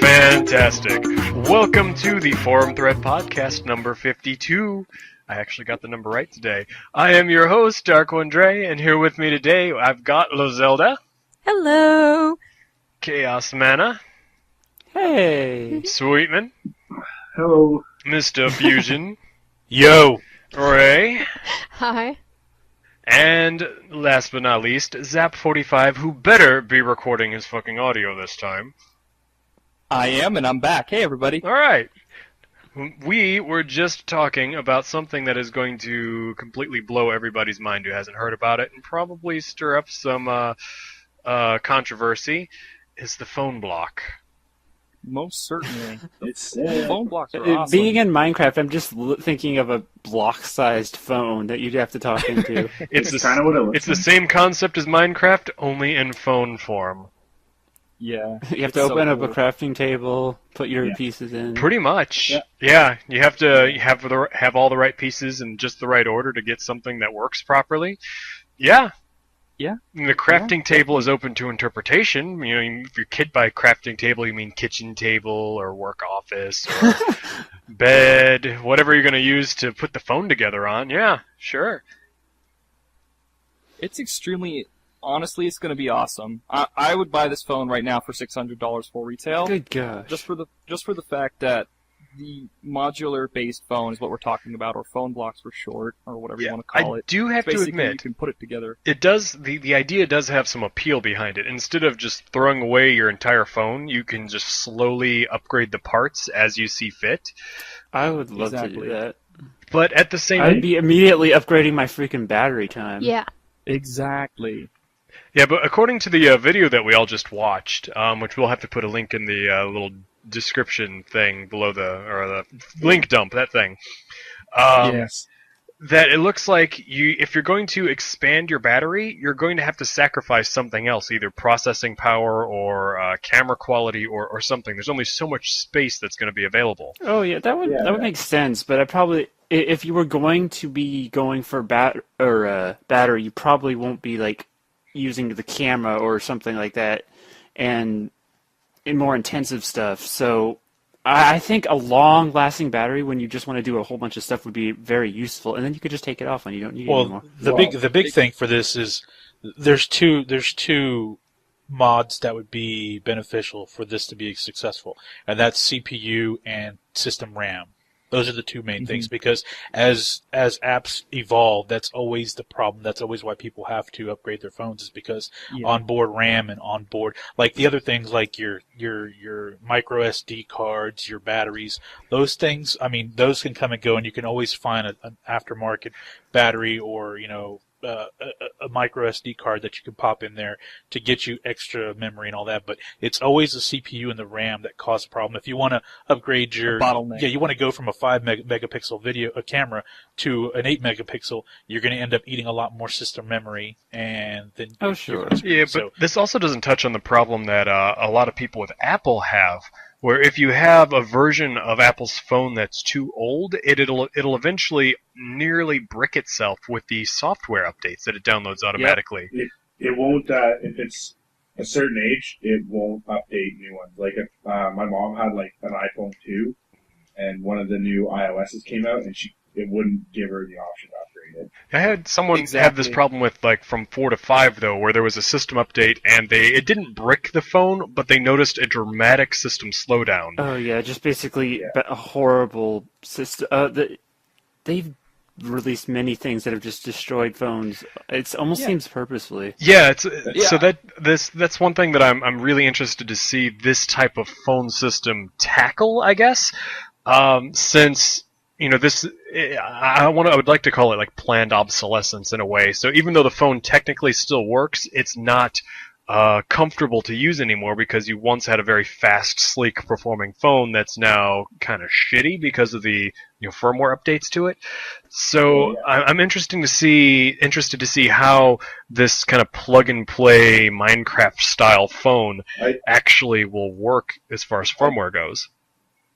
Fantastic. Welcome to the Forum Thread Podcast number 52. I actually got the number right today. I am your host, Darko Andre, and here with me today I've got Lozelda. Hello. Chaos Mana. Hey. Sweetman. Hello. Mr. Fusion. Yo. Ray. Hi. And last but not least, Zap45, who better be recording his fucking audio this time. I am, and I'm back. Hey, everybody. All right. We were just talking about something that is going to completely blow everybody's mind who hasn't heard about it and probably stir up some controversy. Is the phone block. Most certainly. It's Phone blocks are awesome. Being in Minecraft, I'm just thinking of a block-sized phone that you'd have to talk into. It's kind of what it looks It's the same concept as Minecraft, only in phone form. Yeah. You have to open up a crafting table, put your pieces in. Pretty much. Yeah. You have to have all the right pieces in just the right order to get something that works properly. Yeah. Yeah. And the crafting table is open to interpretation. You know, if you're kid by crafting table, you mean kitchen table or work office or bed, whatever you're going to use to put the phone together on. Yeah, sure. It's extremely... Honestly, it's going to be awesome. I would buy this phone right now for $600 full retail. Good gosh. Just for the fact that the modular-based phone is what we're talking about, or phone blocks for short, or whatever you want to call it. I do have to Basically, admit, you can put it together. it does. The idea does have some appeal behind it. Instead of just throwing away your entire phone, you can just slowly upgrade the parts as you see fit. I would love to Exactly. do that. But at the same I'd be immediately upgrading my freaking battery time. Yeah. Exactly. Yeah, but according to the video that we all just watched, which we'll have to put a link in the little description thing below the link dump, that thing. yes. That it looks like if you're going to expand your battery, you're going to have to sacrifice something else, either processing power or camera quality or something. There's only so much space that's going to be available. Oh yeah, that would make sense. But I probably, if you were going to be going for battery, you probably won't be like using the camera or something like that, and in more intensive stuff. So I think a long-lasting battery, when you just want to do a whole bunch of stuff, would be very useful, and then you could just take it off when you don't need it anymore. The big thing for this is there's two mods that would be beneficial for this to be successful, and that's CPU and system RAM. Those are the two main things, because as apps evolve, that's always the problem. That's always why people have to upgrade their phones, is because onboard RAM and onboard, like the other things like your micro SD cards, your batteries, those things, I mean, those can come and go, and you can always find an aftermarket battery or, a micro SD card that you can pop in there to get you extra memory and all that, but it's always the CPU and the RAM that cause a problem. If you want to upgrade your bottleneck. you want to go from a 5 megapixel a camera to an 8 megapixel, you're going to end up eating a lot more system memory, and then Yeah, but this also doesn't touch on the problem that a lot of people with Apple have, where if you have a version of Apple's phone that's too old, it'll eventually nearly brick itself with the software updates that it downloads automatically. It won't, if it's a certain age, it won't update new ones. Like if my mom had like an iPhone 2, and one of the new iOS's came out, and it wouldn't give her the option to upgrade it. I had someone have this problem with like from 4 to 5 though, where there was a system update and it didn't brick the phone, but they noticed a dramatic system slowdown. Oh yeah, just basically a horrible system. They've released many things that have just destroyed phones. It almost seems purposefully. Yeah, so that's one thing that I'm really interested to see this type of phone system tackle, I guess. Since this, I would like to call it like planned obsolescence in a way. So even though the phone technically still works, it's not comfortable to use anymore because you once had a very fast, sleek performing phone that's now kind of shitty because of the firmware updates to it. So I'm interested to see how this kind of plug and play Minecraft style phone actually will work as far as firmware goes.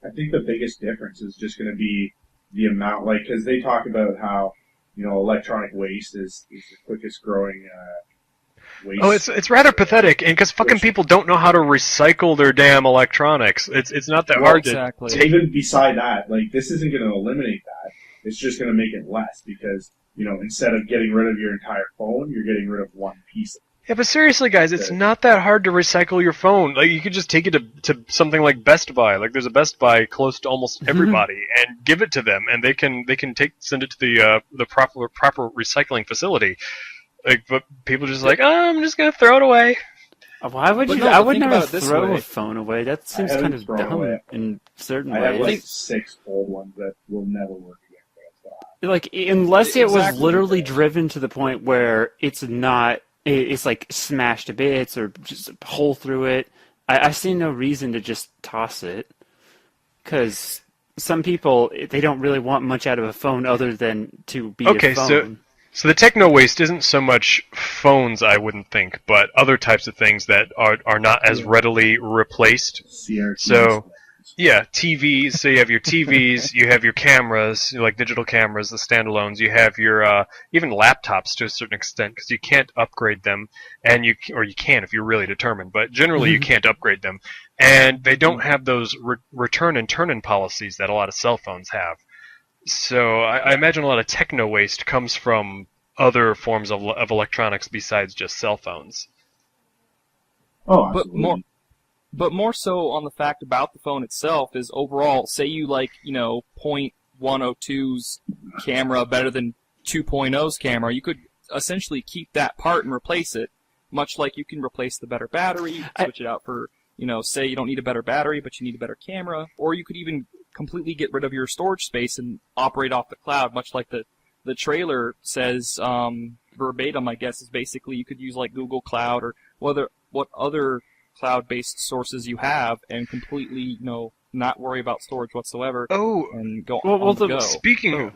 I think the biggest difference is just going to be the amount, because they talk about how electronic waste is the quickest growing waste. Oh, it's rather pathetic, and because fucking people don't know how to recycle their damn electronics. It's not that hard to take. Even beside that, this isn't going to eliminate that. It's just going to make it less because instead of getting rid of your entire phone, you're getting rid of one piece of it. Yeah, but seriously, guys, it's not that hard to recycle your phone. You could just take it to something like Best Buy. There's a Best Buy close to almost everybody, and give it to them, and they can send it to the proper recycling facility. But people are just I'm just gonna throw it away. Why would you? I would never throw a phone away. That seems kind of dumb in certain ways. I have 6 old ones that will never work again. Unless it was literally driven to the point where it's not. It's smashed to bits or just a hole through it. I see no reason to just toss it. Because some people, they don't really want much out of a phone other than to be a phone. So the techno waste isn't so much phones, I wouldn't think, but other types of things that are not as readily replaced. So, yeah, TVs. So you have your TVs, you have your cameras, like digital cameras, the standalones. You have your even laptops to a certain extent because you can't upgrade them, and you can if you're really determined. But generally, you can't upgrade them, and they don't have those return and turn-in policies that a lot of cell phones have. So I imagine a lot of techno waste comes from other forms of electronics besides just cell phones. Oh, absolutely. But more so on the fact about the phone itself is overall, say you like, 0.102's camera better than 2.0's camera, you could essentially keep that part and replace it, much like you can replace the better battery, switch it out for, say you don't need a better battery, but you need a better camera, or you could even completely get rid of your storage space and operate off the cloud, much like the trailer says verbatim, I guess, is basically you could use Google Cloud or what other cloud-based sources you have and completely, not worry about storage whatsoever. And go on the go. Speaking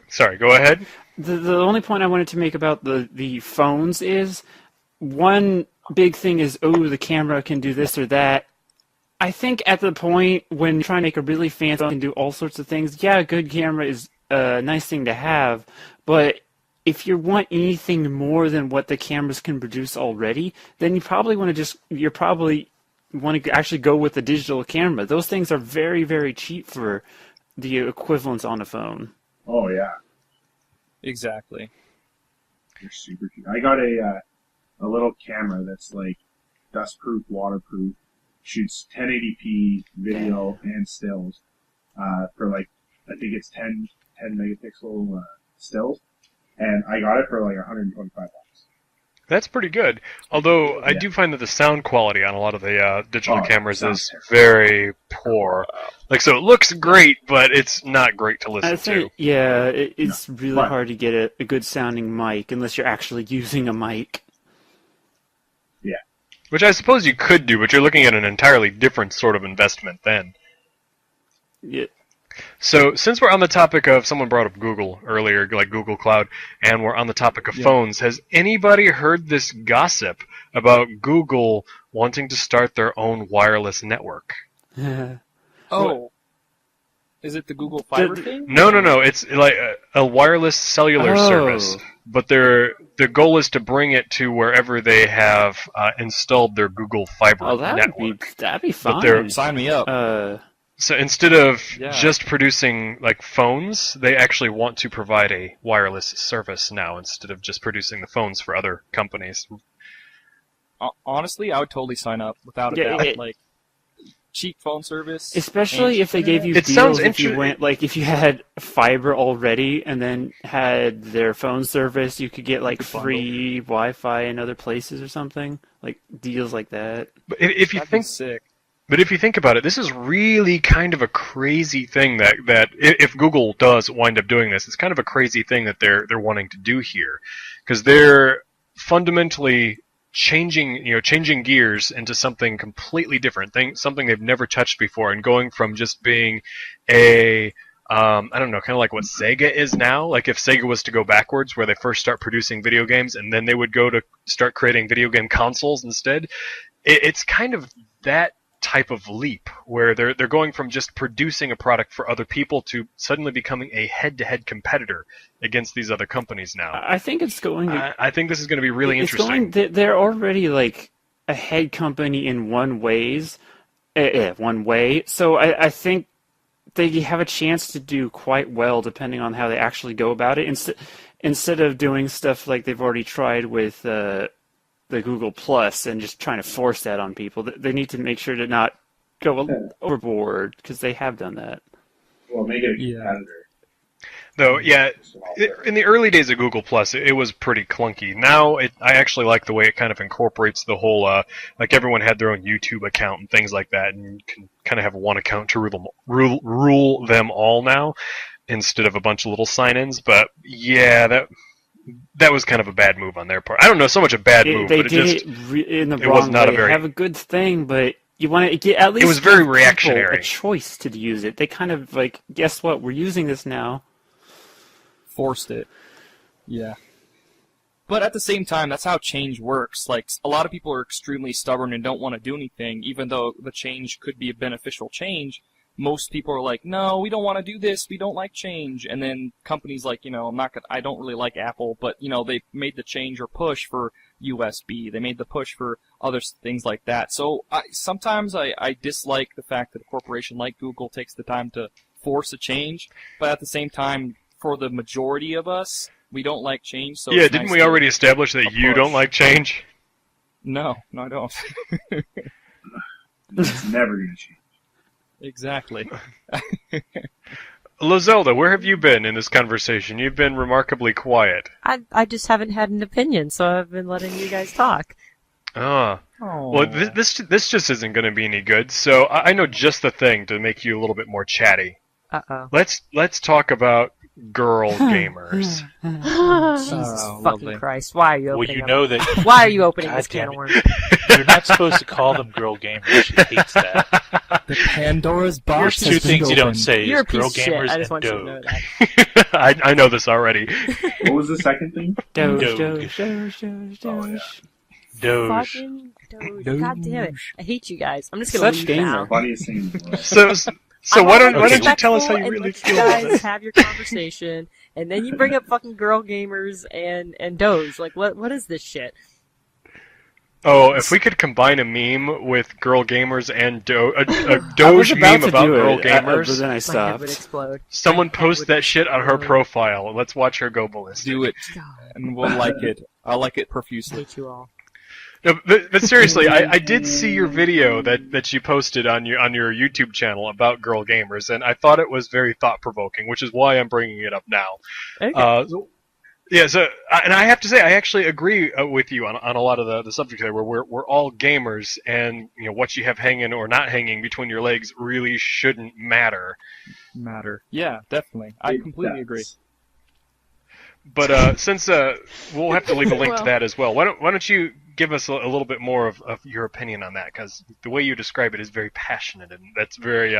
sorry, go ahead. The only point I wanted to make about the phones is one big thing is, the camera can do this or that. I think at the point when you're trying to make a really fancy phone and do all sorts of things, a good camera is a nice thing to have, but if you want anything more than what the cameras can produce already, then you probably want to actually go with the digital camera. Those things are very, very cheap for the equivalents on a phone. Oh, yeah. Exactly. They're super cheap. I got a little camera that's dust-proof, waterproof, shoots 1080p video and stills for I think it's 10 megapixel stills. And I got it for $125. That's pretty good. Although I do find that the sound quality on a lot of the digital cameras is very poor. So it looks great, but it's not great to listen to. Yeah, it's really hard to get a good sounding mic unless you're actually using a mic. Yeah. Which I suppose you could do, but you're looking at an entirely different sort of investment then. Yeah. So, since we're on the topic of, someone brought up Google earlier, Google Cloud, and we're on the topic of phones, has anybody heard this gossip about Google wanting to start their own wireless network? Is it the Google Fiber thing? No. It's a wireless cellular service. But their goal is to bring it to wherever they have installed their Google Fiber network. That'd be fun. Sign me up. So instead of just producing phones, they actually want to provide a wireless service now instead of just producing the phones for other companies. Honestly, I would totally sign up without a doubt. Cheap phone service, especially if they gave you deals. If you went if you had fiber already and then had their phone service, you could get free Wi-Fi in other places or something, deals like that. But if you think sick. But if you think about it, this is really kind of a crazy thing that if Google does wind up doing this, it's kind of a crazy thing that they're wanting to do here, because they're fundamentally changing gears into something completely different, something they've never touched before, and going from just being a I don't know, kind of like what Sega is now. Like if Sega was to go backwards, where they first start producing video games, and then they would go to start creating video game consoles instead. It's kind of that type of leap, where they're going from just producing a product for other people to suddenly becoming a head-to-head competitor against these other companies now. I think it's going to... I think this is going to be really interesting. They're already like a head company in one way, so I think they have a chance to do quite well depending on how they actually go about it. Instead of doing stuff like they've already tried with the Google Plus and just trying to force that on people, they need to make sure to not go overboard, because they have done that. Well, make it a competitor. Though, yeah, in the early days of Google Plus, it was pretty clunky. Now, I actually like the way it kind of incorporates the whole, like everyone had their own YouTube account and things like that, and you can kind of have one account to rule them all now, instead of a bunch of little sign-ins. But yeah, that was kind of a bad move on their part. I don't know so much a bad move, but in the wrong way. They have a good thing, but you want to get at least. It was very reactionary. A choice to use it. They kind of like, guess what? We're using this now. Forced it. Yeah. But at the same time, that's how change works. Like, a lot of people are extremely stubborn and don't want to do anything, even though the change could be a beneficial change. Most people are like, no, we don't want to do this, we don't like change. And then companies like, I don't really like Apple, but, they made the change or push for USB. They made the push for other things like that. So sometimes I dislike the fact that a corporation like Google takes the time to force a change, but at the same time, for the majority of us, we don't like change. So yeah, didn't we already establish that you don't like change? No, I don't. It's never going to change. Exactly. Lozelda, where have you been in this conversation? You've been remarkably quiet. I just haven't had an opinion, so I've been letting you guys talk. Ah. Well, this just isn't going to be any good, so I know just the thing to make you a little bit more chatty. Uh-oh. Let's talk about girl gamers. Jesus fucking lovely. Christ! Why are you opening? Well, you know that. Why are you opening God this can damn of it. worms? You're not supposed to call them girl gamers. She hates that. The Pandora's box. There's two things you don't say: You're is a piece girl of shit. gamers I just and want you to know doge. that. I know this already. What was the second thing? Doge. Doge. Fucking Doge. God damn it! I hate you guys. I'm just gonna Such leave gamer. now. Funniest thing in the world. So why don't I'm you tell us how you respectful really and feel let about you guys this? have your conversation, and then you bring up fucking girl gamers and Doge. Like, what is this shit? Oh, if we could combine a meme with girl gamers and a I was Doge about meme to about do girl it, gamers, but then I My head would stopped. explode. someone My head post would that shit on her explode. profile. Let's watch her go ballistic. Do it, God, and we'll like it. I'll like it I profusely. hate you all. No, but seriously, I did see your video that you posted on your YouTube channel about girl gamers, and I thought it was very thought provoking, which is why I'm bringing it up now. Okay. Yeah, and I have to say, I actually agree with you on a lot of the subject there, where we're all gamers, and what you have hanging or not hanging between your legs really shouldn't matter. Yeah, definitely. I completely agree. But since we'll have to leave a link to Well. that as well, why don't you give us a little bit more of your opinion on that? Because the way you describe it is very passionate, and that's very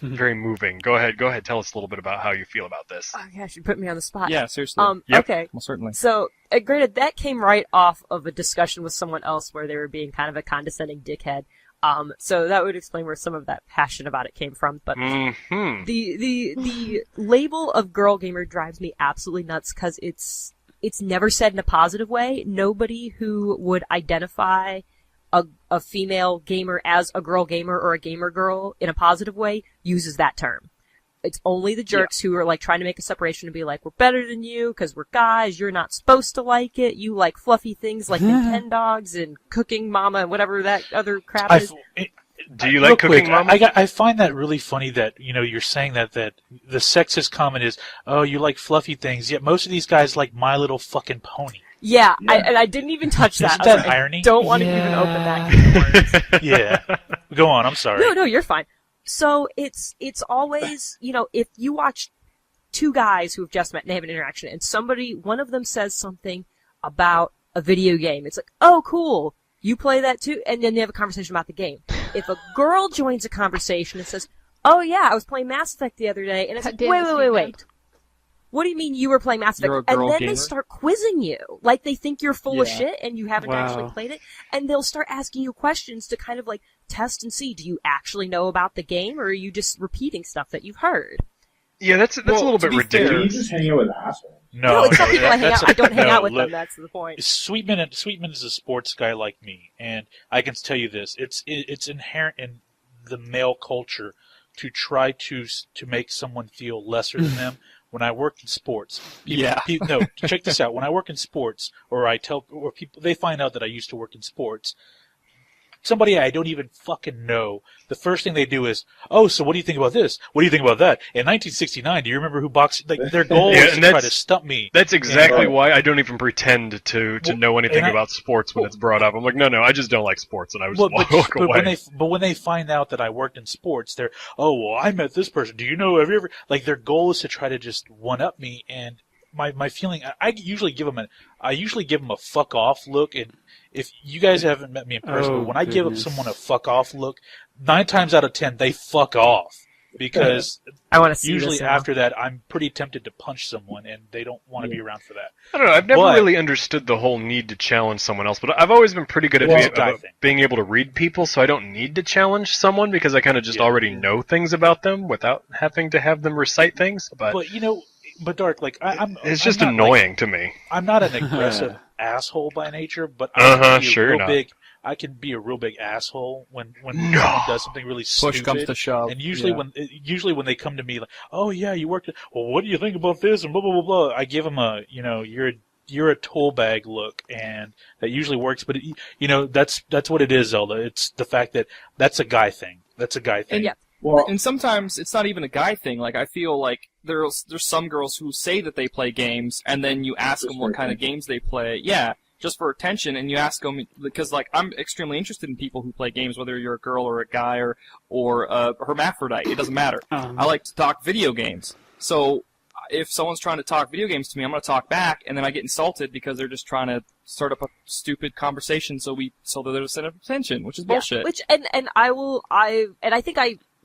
very moving. Go ahead, tell us a little bit about how you feel about this. Oh, gosh, you put me on the spot. Yeah, seriously. Yep. Okay. Well, certainly. So, granted, that came right off of a discussion with someone else where they were being kind of a condescending dickhead. So that would explain where some of that passion about it came from. But Mm-hmm. the label of girl gamer drives me absolutely nuts because it's never said in a positive way. Nobody who would identify a female gamer as a girl gamer or a gamer girl in a positive way uses that term. It's only the jerks who are like trying to make a separation and be like, we're better than you because we're guys. You're not supposed to like it. You like fluffy things like Nintendogs and Cooking Mama and whatever that other crap is. Do you like Cooking Mama? I find that really funny that you're saying that the sexist comment is, oh, you like fluffy things, yet most of these guys like My Little Fucking Pony. Yeah. I didn't even touch that. Isn't I was that like, irony? I don't want to even open that can of worms. Yeah. Go on. I'm sorry. No, you're fine. So it's always, if you watch two guys who have just met and they have an interaction and one of them says something about a video game. It's like, oh, cool. You play that too? And then they have a conversation about the game. If a girl joins a conversation and says, oh yeah, I was playing Mass Effect the other day, and it's like, wait. What do you mean you were playing Mass Effect? And then they start quizzing you. Like, they think you're full of shit and you haven't actually played it. And they'll start asking you questions to kind of, like, test and see, do you actually know about the game, or are you just repeating stuff that you've heard? Yeah, that's a little bit ridiculous. You just hang out with assholes. No, it's not people I hang out. I don't hang out with them. That's the point. Sweetman is a sports guy like me, and I can tell you this: it's inherent in the male culture to try to make someone feel lesser than them. When I work in sports, no, check this out. When I work in sports, or people, they find out that I used to work in sports. Somebody I don't even fucking know, the first thing they do is, oh, so what do you think about this? What do you think about that? In 1969, do you remember who boxed? Like, their goal is to try to stump me. That's exactly why I don't even pretend to know anything about sports when it's brought up. I'm like, no, I just don't like sports, and I would just walk away. But when they find out that I worked in sports, they're, oh, well, I met this person. Do you know, have you ever, like, their goal is to try to just one-up me, and my feeling, I usually give them a fuck off look, and if you guys haven't met me in person, but when I give someone a fuck off look, 9 times out of 10 they fuck off, because I want to see usually after that I'm pretty tempted to punch someone, and they don't want to be around for that. I don't know. I've never really understood the whole need to challenge someone else, but I've always been pretty good at being able to read people, so I don't need to challenge someone because I kind of just already know things about them without having to have them recite things. But you know. But Dark, like it's just annoying to me. I'm not an aggressive asshole by nature, but I can be a real big asshole when someone does something really stupid. Push comes to shove. And usually when they come to me like, oh yeah, you worked. Well, what do you think about this? And blah blah blah blah. I give them a you're a tool bag look, and that usually works. But that's what it is, Zelda. It's the fact that that's a guy thing. That's a guy thing. And sometimes it's not even a guy thing. Like, I feel like there's some girls who say that they play games, and then you ask them what kind of games they play. Yeah, just for attention, and you ask them, because, like, I'm extremely interested in people who play games, whether you're a girl or a guy or a hermaphrodite. It doesn't matter. I like to talk video games. So if someone's trying to talk video games to me, I'm going to talk back, and then I get insulted because they're just trying to start up a stupid conversation so that there's a set of attention, which is bullshit.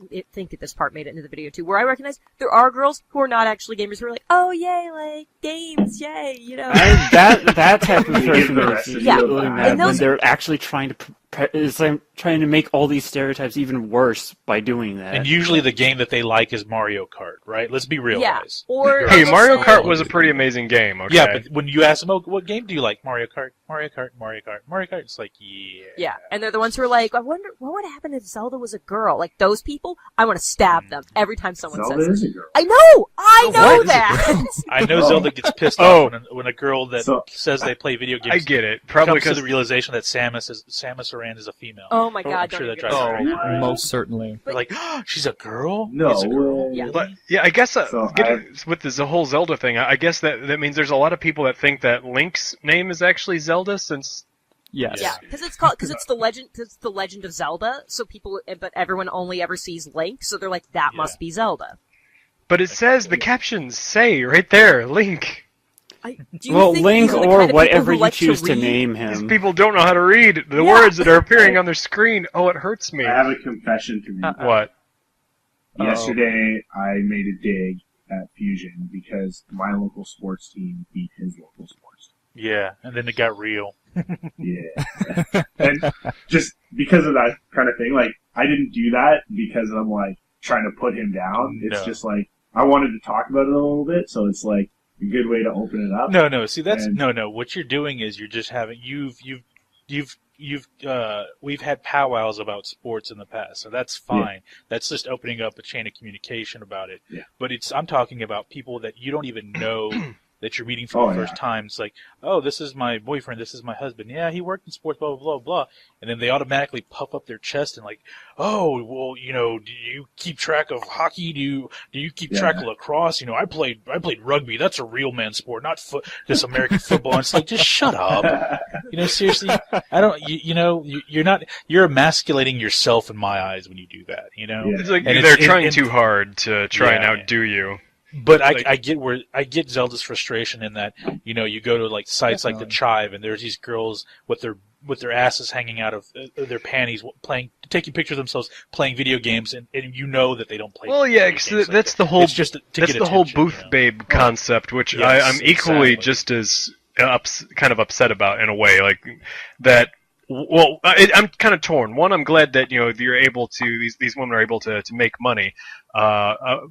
I think that this part made it into the video too, where I recognize there are girls who are not actually gamers who are like, oh yay, like games, yay, you know. That type of person is really mad when they're actually trying to make all these stereotypes even worse by doing that. And usually the game that they like is Mario Kart, right? Let's be real, guys. Hey, Mario Kart was a pretty amazing game, okay? Yeah, but when you ask them, oh, what game do you like? Mario Kart. It's like, yeah. Yeah, and they're the ones who are like, I wonder what would happen if Zelda was a girl. Like, those people, I want to stab them every time someone Zelda says is a girl. I know that! I know Zelda gets pissed off when a girl that says they play video games. I get it. Probably because of the realization that Samus Aran is a female. Oh my god, I'm sure that drives her crazy. Right? Most certainly. They're like, oh, she's a girl? No. She's a girl? Yeah. But yeah, I guess with this whole Zelda thing, I guess that means there's a lot of people that think that Link's name is actually Zelda, since Yes. Yeah, because it's the legend of Zelda. So but everyone only ever sees Link, so they're like, that must be Zelda. But it says, the captions say right there, Link. Link or whatever you choose to name him. These people don't know how to read the words that are appearing on their screen. Oh, it hurts me. I have a confession to make. What? Yesterday, I made a dig at Fusion because my local sports team beat his local sports team. Yeah, and then it got real. Yeah. And just because of that kind of thing, like, I didn't do that because I'm, like, trying to put him down. It's just, like, I wanted to talk about it a little bit, so it's, like, a good way to open it up. No. See, that's no. What you're doing is you're just having we've had powwows about sports in the past, so that's fine. Yeah. That's just opening up a chain of communication about it. Yeah. But I'm talking about people that you don't even know that you're meeting for the first time. It's like, oh, this is my boyfriend, this is my husband. Yeah, he worked in sports, blah, blah, blah, blah. And then they automatically puff up their chest and like, oh, well, do you keep track of hockey? Do you keep track of lacrosse? I played rugby. That's a real man sport, not this American football. And it's like, just shut up. Seriously, I don't, you're emasculating yourself in my eyes when you do that, It's like they're trying too hard to try and outdo you. But I get Zelda's frustration in that, you know, you go to like sites like the Chive and there's these girls with their asses hanging out of their panties taking pictures of themselves playing video games, and you know that they don't play. Well, yeah, cause that's the whole whole booth babe concept, which Yes, I'm equally exactly. just as kind of upset about in a way, like that. Well, I'm kind of torn. One, I'm glad that you're able to these women are able to make money,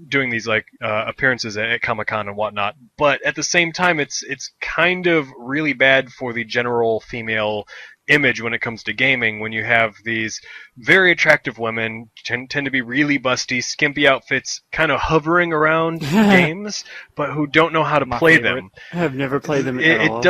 doing these like appearances at Comic-Con and whatnot. But at the same time, it's kind of really bad for the general female image when it comes to gaming. When you have these very attractive women tend to be really busty, skimpy outfits, kind of hovering around games, but who don't know how to play them. I've never played them at all.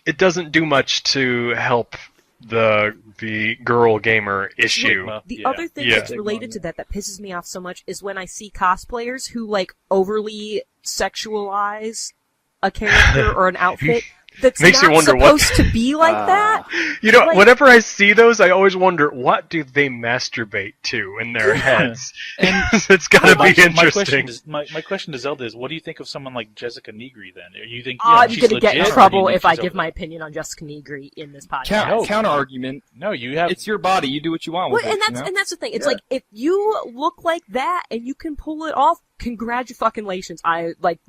It doesn't do much to help the girl gamer issue. The other thing that's related to that pisses me off so much is when I see cosplayers who like overly sexualize a character or an outfit that's Makes not you wonder supposed to be like that. Like, whenever I see those, I always wonder, what do they masturbate to in their heads? And it's got to be interesting. My question to Zelda is, what do you think of someone like Jessica Negri then? You think I'm she's going to get in legit, trouble if I she's give over my there? opinion on Jessica Negri in this podcast. Counter argument. No, you have. It's your body. You do what you want with it. And that's the thing. It's like, if you look like that and you can pull it off, congratulations.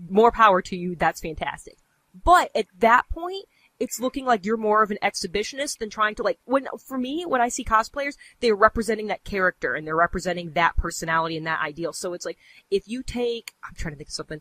More power to you. That's fantastic. But at that point, it's looking like you're more of an exhibitionist than trying to when I see cosplayers, they're representing that character and they're representing that personality and that ideal. So it's like, if you take, I'm trying to think of something,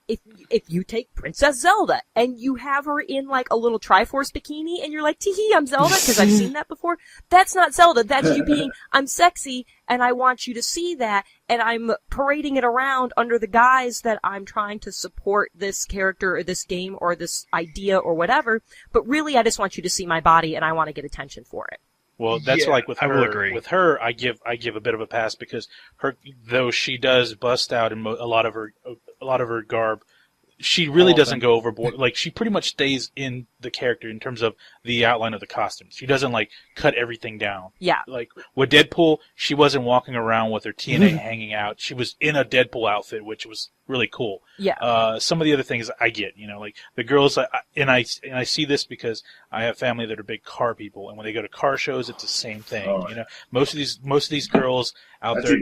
if you take Princess Zelda and you have her in like a little Triforce bikini and you're like, tee I'm Zelda, because I've seen that before. That's not Zelda. That's you being, I'm sexy and I want you to see that, and I'm parading it around under the guise that I'm trying to support this character or this game or this idea or whatever, but really I just want you to see my body and I want to get attention for it. Well, that's like with her. I will agree. With her, I give a bit of a pass because though she does bust out in a lot of her garb, she really doesn't go overboard. Like, she pretty much stays in the character in terms of the outline of the costume. She doesn't like cut everything down. Yeah. Like with Deadpool, she wasn't walking around with her TNA hanging out. She was in a Deadpool outfit, which was really cool. Yeah. Some of the other things I get, like the girls, and I see this because I have family that are big car people, and when they go to car shows, it's the same thing. Oh. Most of these girls out there,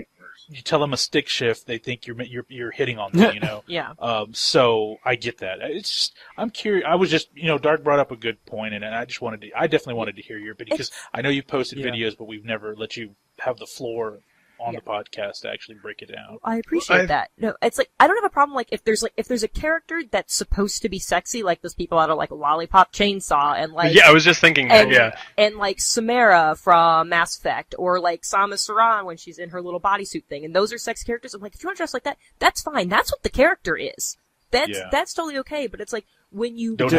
you tell them a stick shift, they think you're hitting on them. Yeah. So I get that. It's just, I'm curious. I was just, Dark brought up a good point, and I definitely wanted to hear your opinion because I know you've posted videos, but we've never let you have the floor on the podcast to actually break it down. I appreciate that. No, it's like, I don't have a problem if there's a character that's supposed to be sexy, like those people out of like Lollipop Chainsaw and like. Yeah, I was just thinking that, yeah. And like Samara from Mass Effect, or like Samus Aran when she's in her little bodysuit thing, and those are sex characters. I'm like, if you want to dress like that, that's fine. That's what the character is. That's totally okay, but it's like, when you don't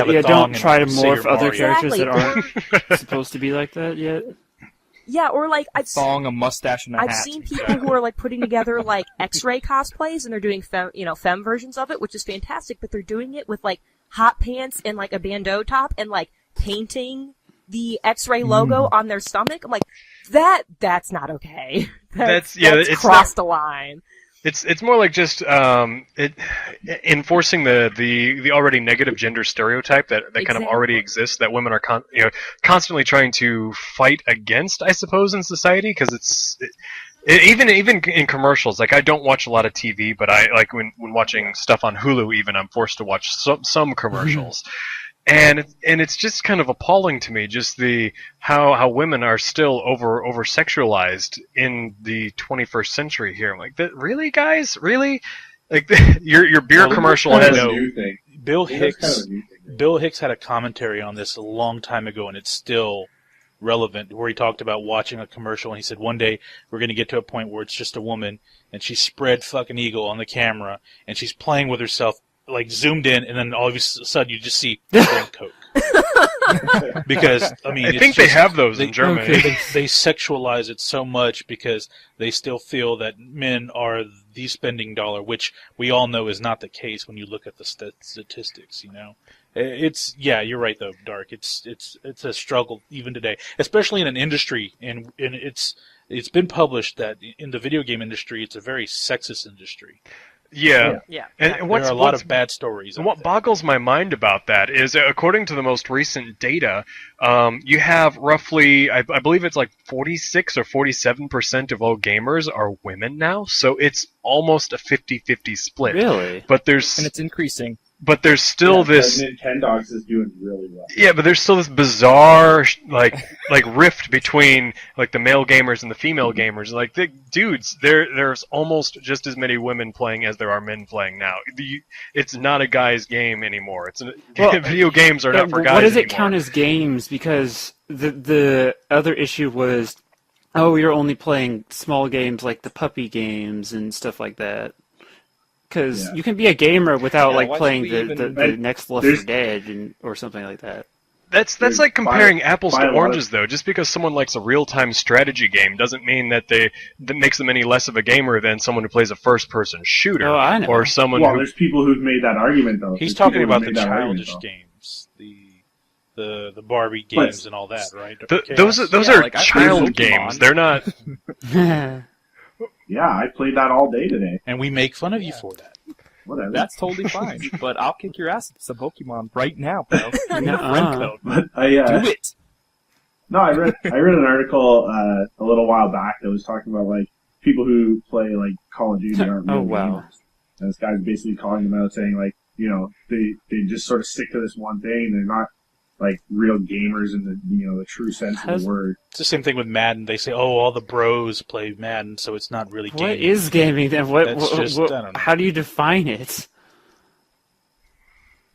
try to morph other characters Exactly. that aren't supposed to be like that yet. Yeah, or like Thong, a mustache, and a hat. I've seen people who are like putting together like X-ray cosplays, and they're doing femme versions of it, which is fantastic. But they're doing it with like hot pants and like a bandeau top, and like painting the X-ray logo on their stomach. I'm like, that's not okay. That's crossed the line. It's more like just enforcing the already negative gender stereotype that kind of already exists, that women are constantly trying to fight against, I suppose, in society, because even in commercials. Like, I don't watch a lot of TV, but I like when watching stuff on Hulu. Even I'm forced to watch some commercials. And it's just kind of appalling to me, just how women are still over sexualized in the 21st century here. I'm like, really, guys, really? Like, your beer commercial has Bill Hicks had a commentary on this a long time ago, and it's still relevant, where he talked about watching a commercial, and he said one day we're going to get to a point where it's just a woman, and she's spread fucking eagle on the camera, and she's playing with herself, like zoomed in, and then all of a sudden you just see drink Coke. Because I think they have those in Germany. They sexualize it so much because they still feel that men are the spending dollar, which we all know is not the case when you look at the statistics. You're right though, Dark. It's a struggle even today, especially in an industry, and it's been published that in the video game industry, it's a very sexist industry. Yeah. Yeah. And There what's are a lot what's of bad stories. And out what there. boggles my mind about that is, according to the most recent data, you have roughly, I believe it's like 46 or 47% of all gamers are women now, so it's almost a 50-50 split. Really? But And there's it's increasing. still this. Nintendogs is doing really well. Yeah, but there's still this bizarre like rift between like the male gamers and the female gamers. Like the dudes, there's almost just as many women playing as there are men playing now. It's not a guy's game anymore. Video games are not for guys What does it anymore. count as games? Because the other issue was, you're only playing small games like the puppy games and stuff like that. Because you can be a gamer without Yeah, like why playing should we the next Left 4 Dead or something like that. That's There's like comparing by- apples by to a lot oranges, though. Just because someone likes a real-time strategy game doesn't mean that makes them any less of a gamer than someone who plays a first-person shooter, Oh, I know. or someone Well, who. there's people who've made that argument though. He's There's talking people about who've the made that argument, childish though. games, the Barbie games and all that, right? Those Yeah, are like, I played child Pokemon. games. They're not. Yeah, I played that all day today. and we make fun of you for that. Whatever. That's totally fine. But I'll kick your ass at some Pokemon right now, bro. Give me the Nuh-uh. friend code. But Do it. No, I read an article a little while back that was talking about like people who play like Call of Duty aren't real Oh, wow. gamers. And this guy's basically calling them out, saying like, you know, they just sort of stick to this one thing. They're not like real gamers in the true sense of the word. It's the same thing with Madden. They say, "Oh, all the bros play Madden, so it's not really What gaming." is gaming then? That's just, I don't know. How do you define it?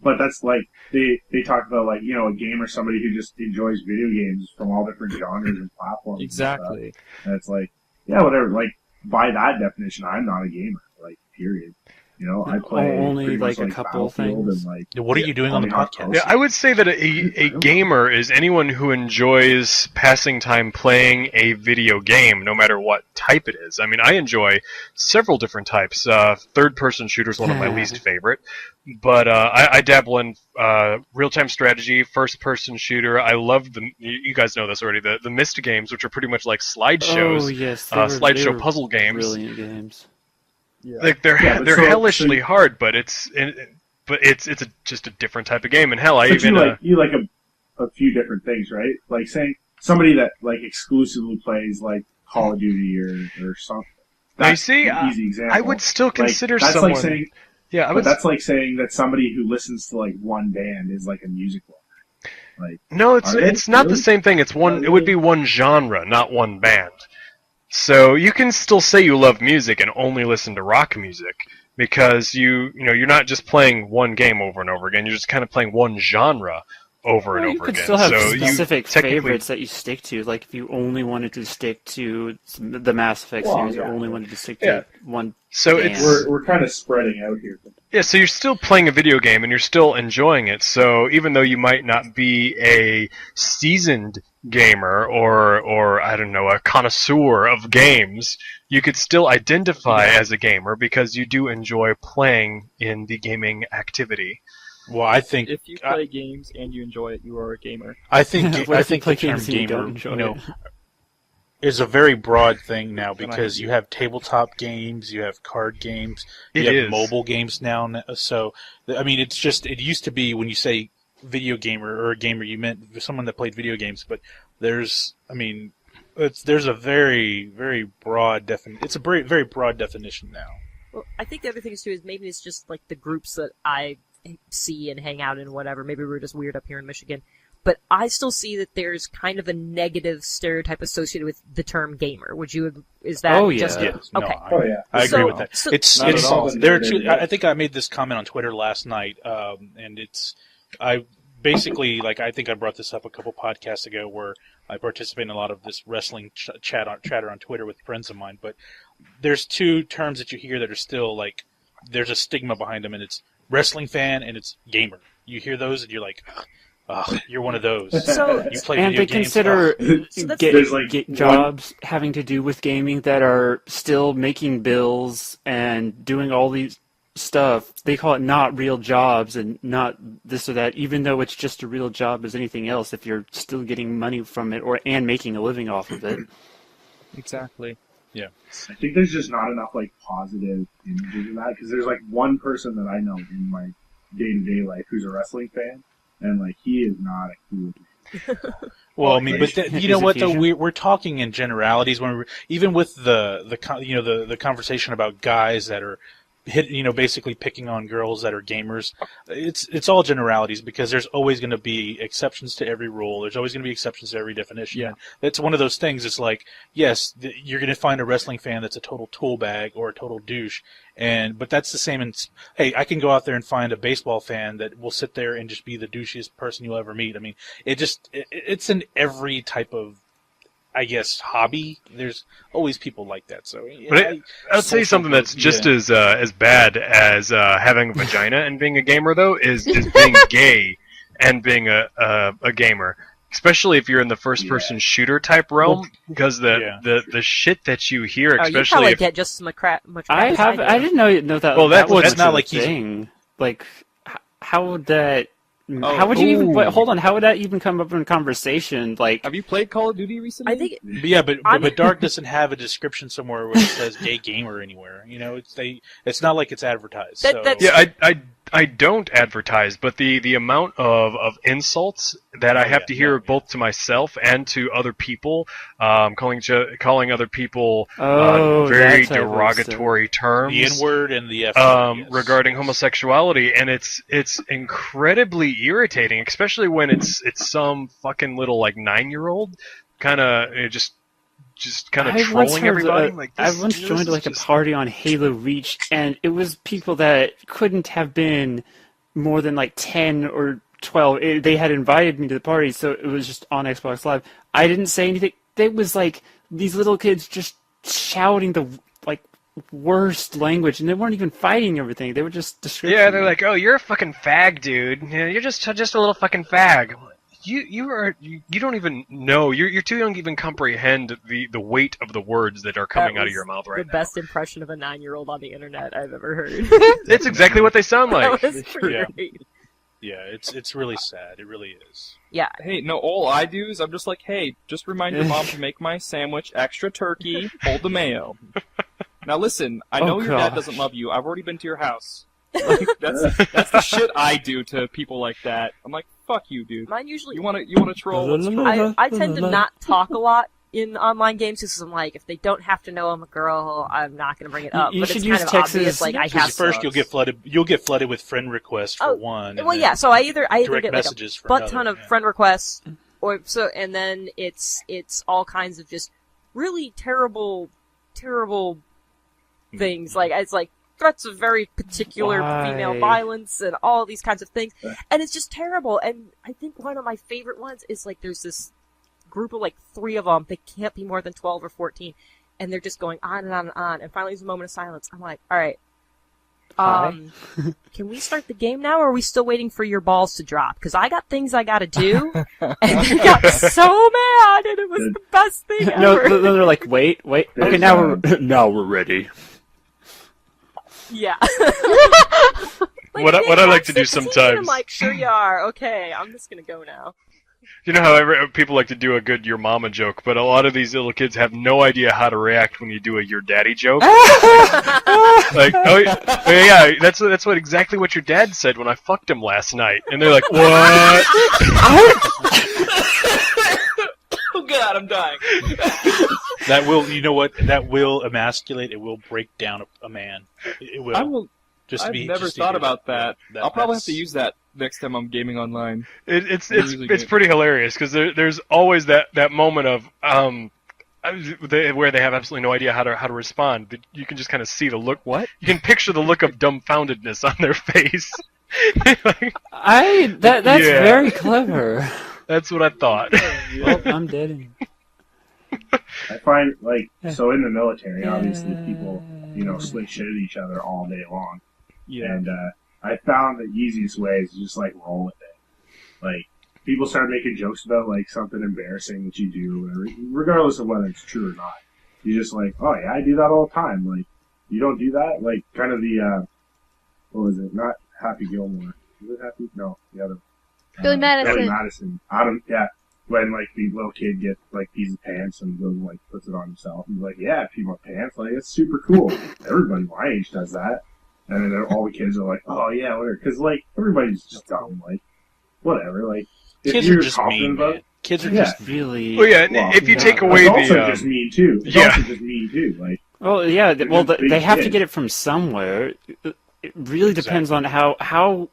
But that's like they talk about like, you know, a gamer, somebody who just enjoys video games from all different genres and platforms. Exactly. And stuff. And it's like, yeah, whatever. Like by that definition, I'm not a gamer. Like period. You know, I play Only, pretty much, like, a couple Battlefield things? And, like, What are you doing on the Tony Hawk podcast? Pro. Yeah, I would say that a gamer is anyone who enjoys passing time playing a video game, no matter what type it is. I mean, I enjoy several different types. Third-person shooter is one of my least favorite, but I dabble in real-time strategy, first-person shooter. I love you guys know this already. The Myst games, which are pretty much like slideshows, Oh yes, they slideshow were puzzle games. Brilliant games. Like they're Yeah, but they're so- hellishly so- hard, but it's just a different type of game. And hell, I But even you like a few different things, right? Like saying somebody that like exclusively plays like Call of Duty or something. Now, you That's see, an easy example. I would still consider that's someone. like saying, yeah, I but would. that's like saying that somebody who listens to like one band is like a music lover. Like No, it's Are they? it's not the Really? same thing. It's one. Are It would they? be one genre, not one band. So you can still say you love music and only listen to rock music because you're not just playing one game over and over again. You're just kind of playing one genre over and Well, you over could again. still have so specific you technically, favorites that you stick to. Like if you only wanted to stick to the Mass Effect Well, series, yeah. or only wanted to stick Yeah. to one. So band. it's we're kind of spreading out here. yeah. So you're still playing a video game and you're still enjoying it. So even though you might not be a seasoned gamer or I don't know, a connoisseur of games, you could still identify as a gamer because you do enjoy playing in the gaming activity. Well, I think If you play games and you enjoy it, you are a gamer. I think What I if you think play the term games and you don't gamer, enjoy you know, it? is a very broad thing now Then I because hate you you. have tabletop games, you have card games, It you have is. mobile games now. So, I mean, it's just it used to be when you say video gamer or a gamer, you meant someone that played video games. But there's a very very broad It's a very very broad definition now. Well, I think the other thing is too is maybe it's just like the groups that I see and hang out in, whatever. Maybe we're just weird up here in Michigan, but I still see that there's kind of a negative stereotype associated with the term gamer. Would you? Is that Oh, yeah. just Yes, okay? no, Oh yeah. I agree So- with that. so- It's Not at all. there are two. Yeah. I think I made this comment on Twitter last night, and I basically I think I brought this up a couple podcasts ago where I participate in a lot of this wrestling chatter on Twitter with friends of mine. But there's two terms that you hear that are still like there's a stigma behind them, and it's wrestling fan and it's gamer. You hear those and you're like, oh, you're one of those. So- You play And video they games. consider So that's- There's, like, jobs having to do with gaming that are still making bills and doing all these stuff. They call it not real jobs and not this or that, even though it's just a real job as anything else. If you're still getting money from it and making a living off of it. Exactly. Yeah. I think there's just not enough like positive images of that because there's like one person that I know in my day-to-day life who's a wrestling fan, and like he is not a cool dude. Well, I mean, but you know what though? We're talking in generalities when even with the conversation about guys that are basically picking on girls that are gamers. It's all generalities because there's always going to be exceptions to every rule. There's always going to be exceptions to every definition. Yeah. It's one of those things. It's like, yes, you're going to find a wrestling fan that's a total tool bag or a total douche, but that's the same in, hey, I can go out there and find a baseball fan that will sit there and just be the douchiest person you'll ever meet. I mean, it's in every type of, I guess, hobby. There's always people like that. So, but I'll tell you something that's just as bad as having a vagina and being a gamer, though, is being gay and being a gamer. Especially if you're in the first-person shooter type realm, because the shit that you hear, especially you probably get just as much crap. I didn't know that. Well, that was that's not like thing. Like, how would that? How would you even? Wait, hold on. How would that even come up in conversation? Like, have you played Call of Duty recently? I think. Yeah, but Dark doesn't have a description somewhere where it says "gay gamer" anywhere. It's not like it's advertised. I don't advertise, but the amount of insults that I have to hear both to myself and to other people, calling other people very derogatory terms, the N-word and the F-word, regarding homosexuality, and it's incredibly irritating, especially when it's some fucking little like 9-year-old kind of just kind of trolling everybody. I once joined a party on Halo Reach, and it was people that couldn't have been more than like 10 or 12. They had invited me to the party, so it was just on Xbox Live. I didn't say anything. It was like these little kids just shouting the worst language, and they weren't even fighting everything. They were just description. Yeah, they're like, "Oh, you're a fucking fag, dude. You're just a little fucking fag." You don't even know. You're too young to even comprehend the weight of the words that are coming out of your mouth right now. The best impression of a 9-year-old on the internet I've ever heard. It's exactly what they sound like. That was great. Yeah, it's really sad. It really is. Yeah. Hey, no, all I do is I'm just like, hey, just remind your mom to make my sandwich extra turkey, hold the mayo. Now listen, I know your dad doesn't love you. I've already been to your house. Like, that's the shit I do to people like that. I'm like, fuck you, dude. Mine usually. You wanna troll? Let's troll. I tend to not talk a lot in online games because I'm like, if they don't have to know I'm a girl, I'm not gonna bring it up. You but should it's use kind of Texas. obvious. Like I have first, you'll get flooded with friend requests for one. Well, yeah. So I either get like messages a for butt another, ton of friend requests, and then it's all kinds of just really terrible things. Like it's like threats of very particular female violence and all these kinds of things, and it's just terrible. And I think one of my favorite ones is like there's this group of like 3 of them. They can't be more than 12 or 14, and they're just going on and on and on. And finally, there's a moment of silence. I'm like, all right, can we start the game now, or are we still waiting for your balls to drop? Because I got things I gotta do. And they got so mad, and it was the best thing ever. No, they're like, wait. Okay, now we're ready. Yeah. What I like to do sometimes. I'm like, sure you are. Okay, I'm just gonna go now. You know how people like to do a good "your mama" joke, but a lot of these little kids have no idea how to react when you do a "your daddy" joke. Like, oh yeah, that's exactly what your dad said when I fucked him last night, and they're like, what? Oh God, I'm dying. That will emasculate. It will break down a man. It will. I will. I've never thought about that. I'll probably have to use that next time I'm gaming online. It's pretty hilarious because there's always that moment of where they have absolutely no idea how to respond. You can just kind of see the look. What? You can picture the look of dumbfoundedness on their face. That's very clever. That's what I thought. Well, I'm dead. I find so in the military, obviously people slick shit at each other all day long. Yeah. And I found the easiest way is just roll with it. Like people start making jokes about something embarrassing that you do, or whatever, regardless of whether it's true or not. You just oh yeah, I do that all the time. Like you don't do that. Like kind of the what was it? Not Happy Gilmore. Was it Happy? No, the other. Billy Madison. Billy Madison. Adam. Yeah. when like the little kid gets like pees his pants and goes and like puts it on himself. He's like, yeah, I pee my pants. Like it's super cool. Everybody my age does that. And then all the kids are like, oh yeah, whatever. Because like everybody's just dumb. Like whatever. Like if Kids you're are just mean, about, man. Kids are Yeah. just Really. Well, yeah, well, if you yeah. take away it's also the just mean too. It's yeah. also just mean too. Like Well, yeah. Well, just big they have to kids. get it from somewhere. It really depends on how.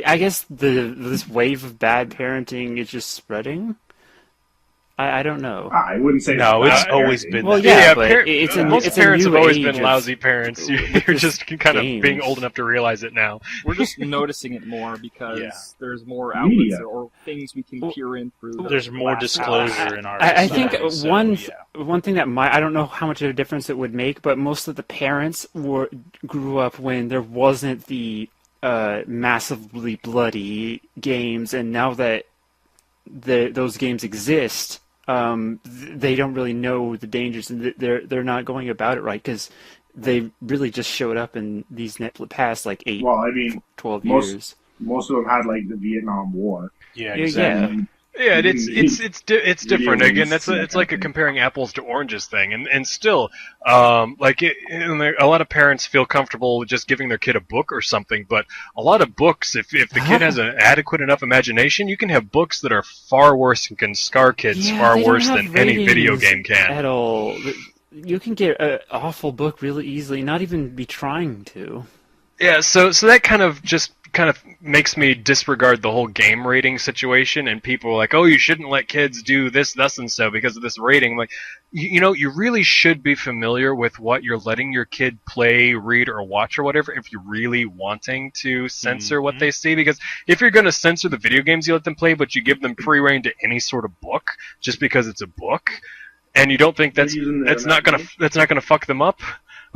I guess this wave of bad parenting is just spreading. I don't know. I wouldn't say No, it's it's always been Well, that. yeah, but most it's a parents new have always age been of- lousy parents. You're with just kind of games. being old enough to realize it now. We're just noticing it more because Yeah. there's more outlets Media. or things we can peer in through. There's more disclosure in our I think society, so, one thing that I don't know how much of a difference it would make, but most of the parents grew up when there wasn't the massively bloody games, and now that those games exist, they don't really know the dangers, and they're not going about it right because they really just showed up in these past like 8, Well, I mean, 12 most- years. most of them had like the Vietnam War. Yeah, Yeah, exactly. yeah. Yeah, You it's didn't- it's you different. didn't Again, that's see it's like a that. comparing apples to oranges thing, and still, a lot of parents feel comfortable just giving their kid a book or something. But a lot of books, if the kid has an adequate enough imagination, you can have books that are far worse and can scar kids Yeah, far they don't worse have than any video ratings game can. at all. You can get an awful book really easily, not even be trying to. Yeah, so that kind of makes me disregard the whole game rating situation, and people are like, oh, you shouldn't let kids do this, thus, and so because of this rating. I'm like, you really should be familiar with what you're letting your kid play, read, or watch or whatever if you're really wanting to censor what they see. Because if you're going to censor the video games you let them play, but you give them free reign to any sort of book just because it's a book, and you don't think that's not gonna fuck them up.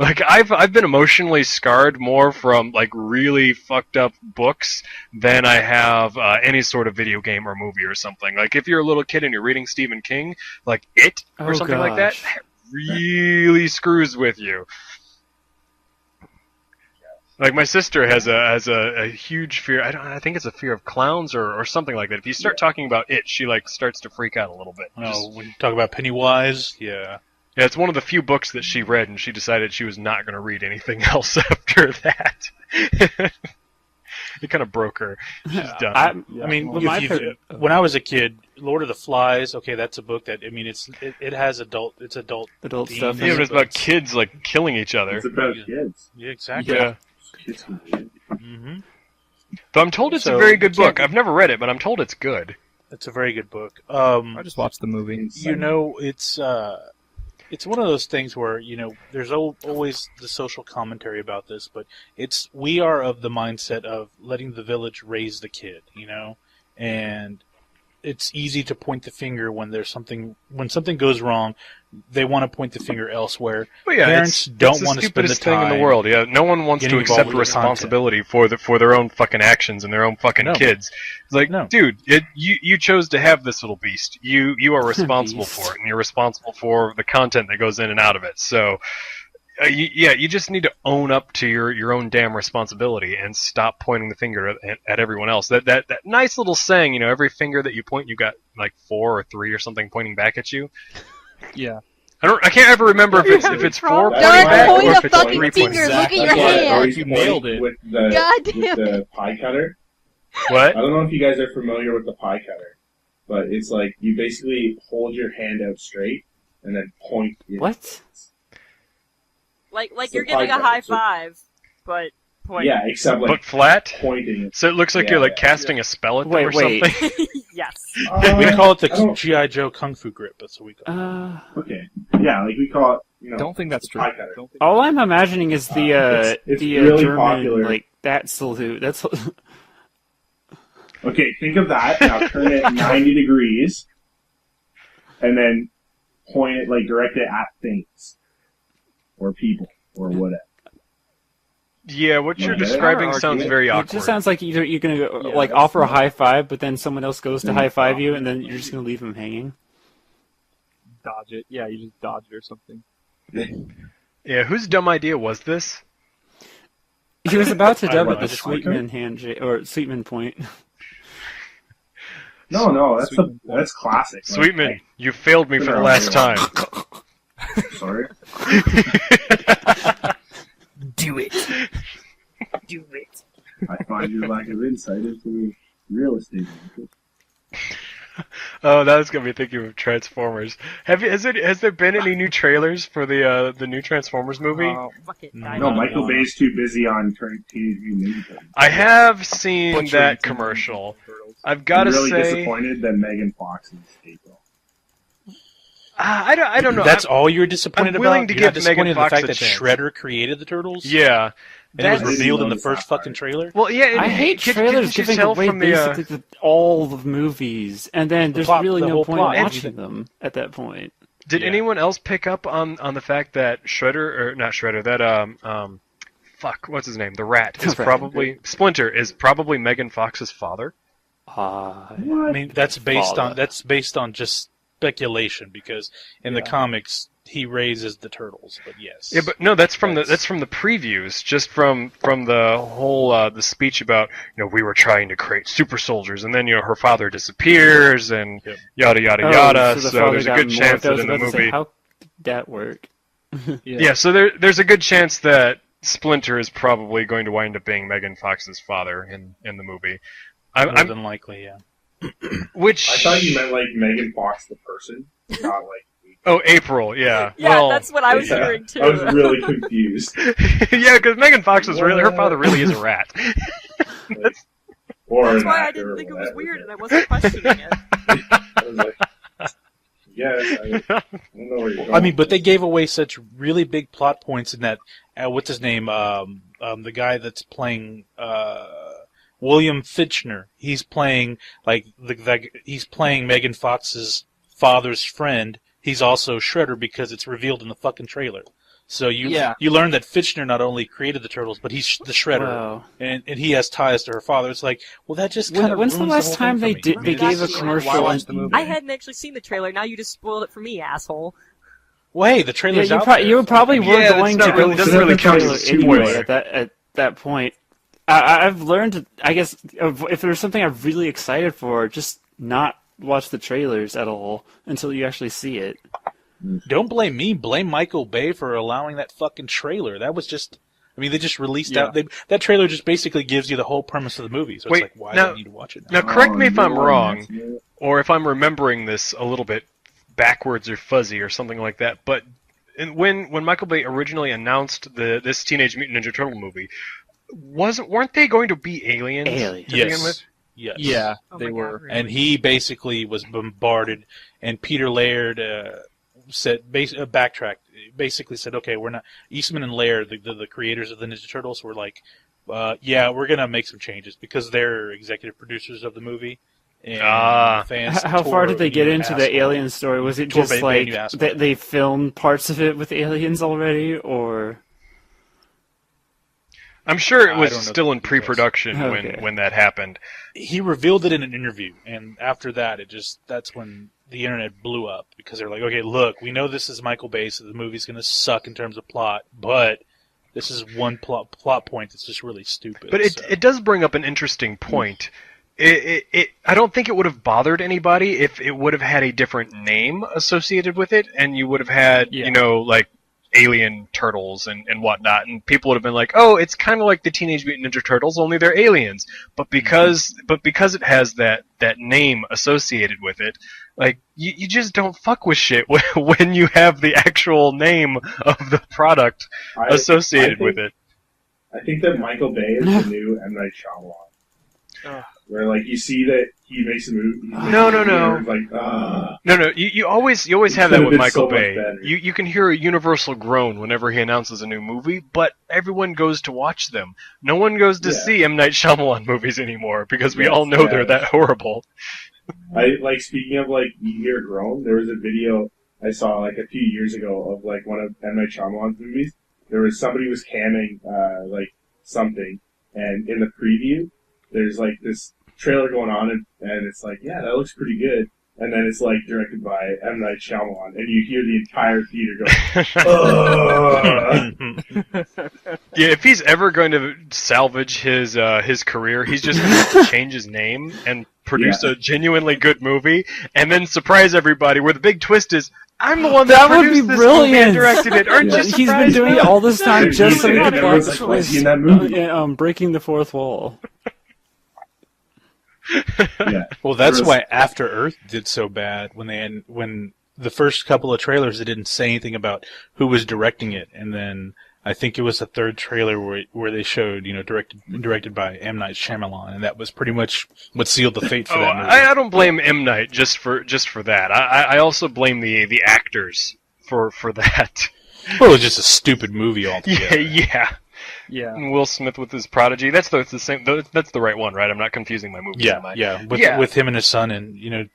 Like I've been emotionally scarred more from like really fucked up books than I have any sort of video game or movie or something. Like if you're a little kid and you're reading Stephen King, like It or Oh, something like that, gosh. that really screws with you. Like my sister has a huge fear. I think it's a fear of clowns or something like that. If you start talking about It, she like starts to freak out a little bit. No, when you talk about Pennywise, yeah. Yeah, it's one of the few books that she read, and she decided she was not going to read anything else after that. It kind of broke her. She's done. I mean, Well, my when I was a kid, Lord of the Flies, okay, that's a book that, I mean, it has adult Adult themes, stuff. Yeah, but it's about but- kids like killing each other. It's about kids. Yeah, exactly. Yeah. Kids can read. hmm Though I'm told it's a So, very good you book. can't- I've never read it, but I'm told it's good. It's a very good book. I just watched the movie. You know, it's one of those things where, there's always the social commentary about this, but we are of the mindset of letting the village raise the kid, and it's easy to point the finger when when something goes wrong. They want to point the finger elsewhere. But yeah, Parents it's don't the want to spend the stupidest thing in time the world. Yeah, no one wants getting to involved accept with the content. responsibility for their own fucking actions and their own fucking No. kids. It's like, No. dude, you chose to have this little beast. You are responsible Beast. for it, and you're responsible for the content that goes in and out of it. So, you just need to own up to your own damn responsibility and stop pointing the finger at everyone else. That nice little saying, every finger that you point, you got like 4 or 3 or something pointing back at you. Yeah. I can't ever remember if it's 4 pointing Don't back point or the if it's fucking 3 pointing finger. back. Look at your That's why I hand. always You point nailed it. With the, God with damn the pie cutter. What? I don't know if you guys are familiar with the pie cutter, but it's like you basically hold your hand out straight and then point. What? Like It's you're a giving a pie high cutter, so- five, but point. Yeah, except like But flat? pointing. So it looks like Yeah, you're like yeah. casting a spell at them or Wait. something? Yes. We call it the I don't- G.I. Joe Kung Fu grip. That's what we call it. Okay. Yeah, like we call it. Don't think that's true. pie cutter. Don't think All I'm imagining is the it's the really German popular. like that salute. That's Okay, think of that. Now turn it 90 degrees, and then point it like direct it at things or people or whatever. Yeah, what you're Okay. describing sounds very it awkward. just sounds like you're gonna go, Yeah, like that's offer a not- high five, but then someone else goes to high five you, and then you're just gonna leave them hanging. dodge it. Yeah, you just dodge it or something. Yeah, whose dumb idea was this? He was about to I dub don't it know, the I just Sweetman handshake or Sweetman point. No, that's classic. Sweetman, you failed me for the last time. Sorry. Do it. Do it. I find your lack of insight into real estate market. Oh, that was gonna be thinking of Transformers. Has there been any new trailers for the new Transformers movie? No, Michael Bay's too busy on Teenage Mutant Ninja Turtles. I have seen that commercial. I've got to I'm really say, disappointed that Megan Fox is April. I don't know. That's all you're disappointed I'm willing about? to You're give not disappointed Megan in the Fox fact a that chance. Shredder created the Turtles? Yeah. And it was That's- revealed in the that first part. fucking trailer? Well, yeah. I hate couldn't trailers you giving tell away from basically all the movies, and then there's plot- really the no whole point plot. in watching them at that point. Did Yeah. anyone else pick up on the fact that Shredder, or not Shredder, that fuck, what's his name? The Rat is Right. probably Splinter is probably Megan Fox's father. I mean, that's based on just speculation because in the comics he raises the turtles, but yes. Yeah, but no, that's from the previews, just from the whole the speech about we were trying to create super soldiers, and then her father disappears and yada yada yada. the So father there's a got good chance morphed. I that was in the about to say, movie, how did that work? yeah. So there's a good chance that Splinter is probably going to wind up being Megan Fox's father in the movie. More I'm than likely, yeah. which I thought you meant like Megan Fox the person, not like. oh, April, yeah. Yeah, well, that's what I was hearing too. I was really confused. yeah, because Megan Fox is really her father really is a rat. Or That's an why I actor didn't or think it was whatever. weird, and I wasn't questioning it. I was like, yes, I don't know where you're going. I mean, but they gave away such really big plot points in that. What's his name? The guy that's playing William Fichtner. He's playing he's playing Megan Fox's father's friend. He's also Shredder because it's revealed in the fucking trailer. So you learn that Fichtner not only created the Turtles, but he's the Shredder, Wow. and he has ties to her father. It's like, well, that just kind of When's the ruins last whole time thing they for me. they gave a Why commercial? watch the movie? I hadn't actually seen the trailer. Now you just spoiled it for me, asshole. Well, hey, the Yeah, trailer's you, out there. you probably were Yeah, going it's to not go really- see doesn't really the count trailer as a spoiler. anyway at that point. I've learned, I guess, if there's something I'm really excited for, just not watch the trailers at all until you actually see it. Don't blame me. Blame Michael Bay for allowing that fucking trailer. That was just... I mean, they just released out... that trailer just basically gives you the whole premise of the movie. So Wait, it's like, why now- do I need to watch it now? Now, correct me if you I'm are wrong, messing it up. or if I'm remembering this a little bit backwards or fuzzy or something like that. But when Michael Bay originally announced this Teenage Mutant Ninja Turtle movie, weren't they going to be aliens? Aliens. To begin with? Yes. Yeah, Oh they my were. God, really? And he basically was bombarded, and Peter Laird backtracked. Basically said, okay, we're not... Eastman and Laird, the creators of the Ninja Turtles, were like, yeah, we're going to make some changes because they're executive producers of the movie. And the fans How far did they get you into the asshole. alien story? Was it Tore just Bane, like you asshole. they filmed parts of it with aliens already, or... I'm sure it I was don't know still the in details. pre-production Okay. when that happened. He revealed it in an interview, and after that, that's when the internet blew up, because they're like, okay, look, we know this is Michael Bay, so the movie's going to suck in terms of plot, but this is one plot point that's just really stupid. But it does bring up an interesting point. I don't think it would have bothered anybody if it would have had a different name associated with it, and you would have had, like alien turtles and whatnot, and people would have been like, oh, it's kind of like the Teenage Mutant Ninja Turtles, only they're aliens. But because it has that name associated with it, like you just don't fuck with shit when you have the actual name of the product associated with it. I think that Michael Bay is the new M. Night Shyamalan. Where, like, you see that he makes a movie. No. Like, No. You always have that could've with been Michael so much Bay. better. You can hear a universal groan whenever he announces a new movie, but everyone goes to watch them. No one goes to see M. Night Shyamalan movies anymore because we all know they're that horrible. Speaking of, like, you hear a groan, there was a video I saw, like, a few years ago of, like, one of M. Night Shyamalan's movies. There was somebody was camming, like, something, and in the preview, there's, like, this trailer going on, and it's like, yeah, that looks pretty good. And then it's, like, directed by M. Night Shyamalan, and you hear the entire theater go, ugh. Yeah, if he's ever going to salvage his career, he's just going to have to change his name and produce a genuinely good movie, and then surprise everybody where the big twist is, I'm the one that produced this movie and directed it. Aren't you surprised? He's been doing it all this time just so he could Everyone's like, "Why is he in that movie?" breaking the fourth wall. Yeah. Well, that's why After Earth did so bad when the first couple of trailers they didn't say anything about who was directing it, and then I think it was the third trailer where they showed directed by M. Night Shyamalan, and that was pretty much what sealed the fate for that movie. I don't blame M. Night just for that. I also blame the actors for that. Well, it was just a stupid movie altogether. Yeah. And Will Smith with his Prodigy. That's the same. That's the right one, right? I'm not confusing my movies. With him and his son, and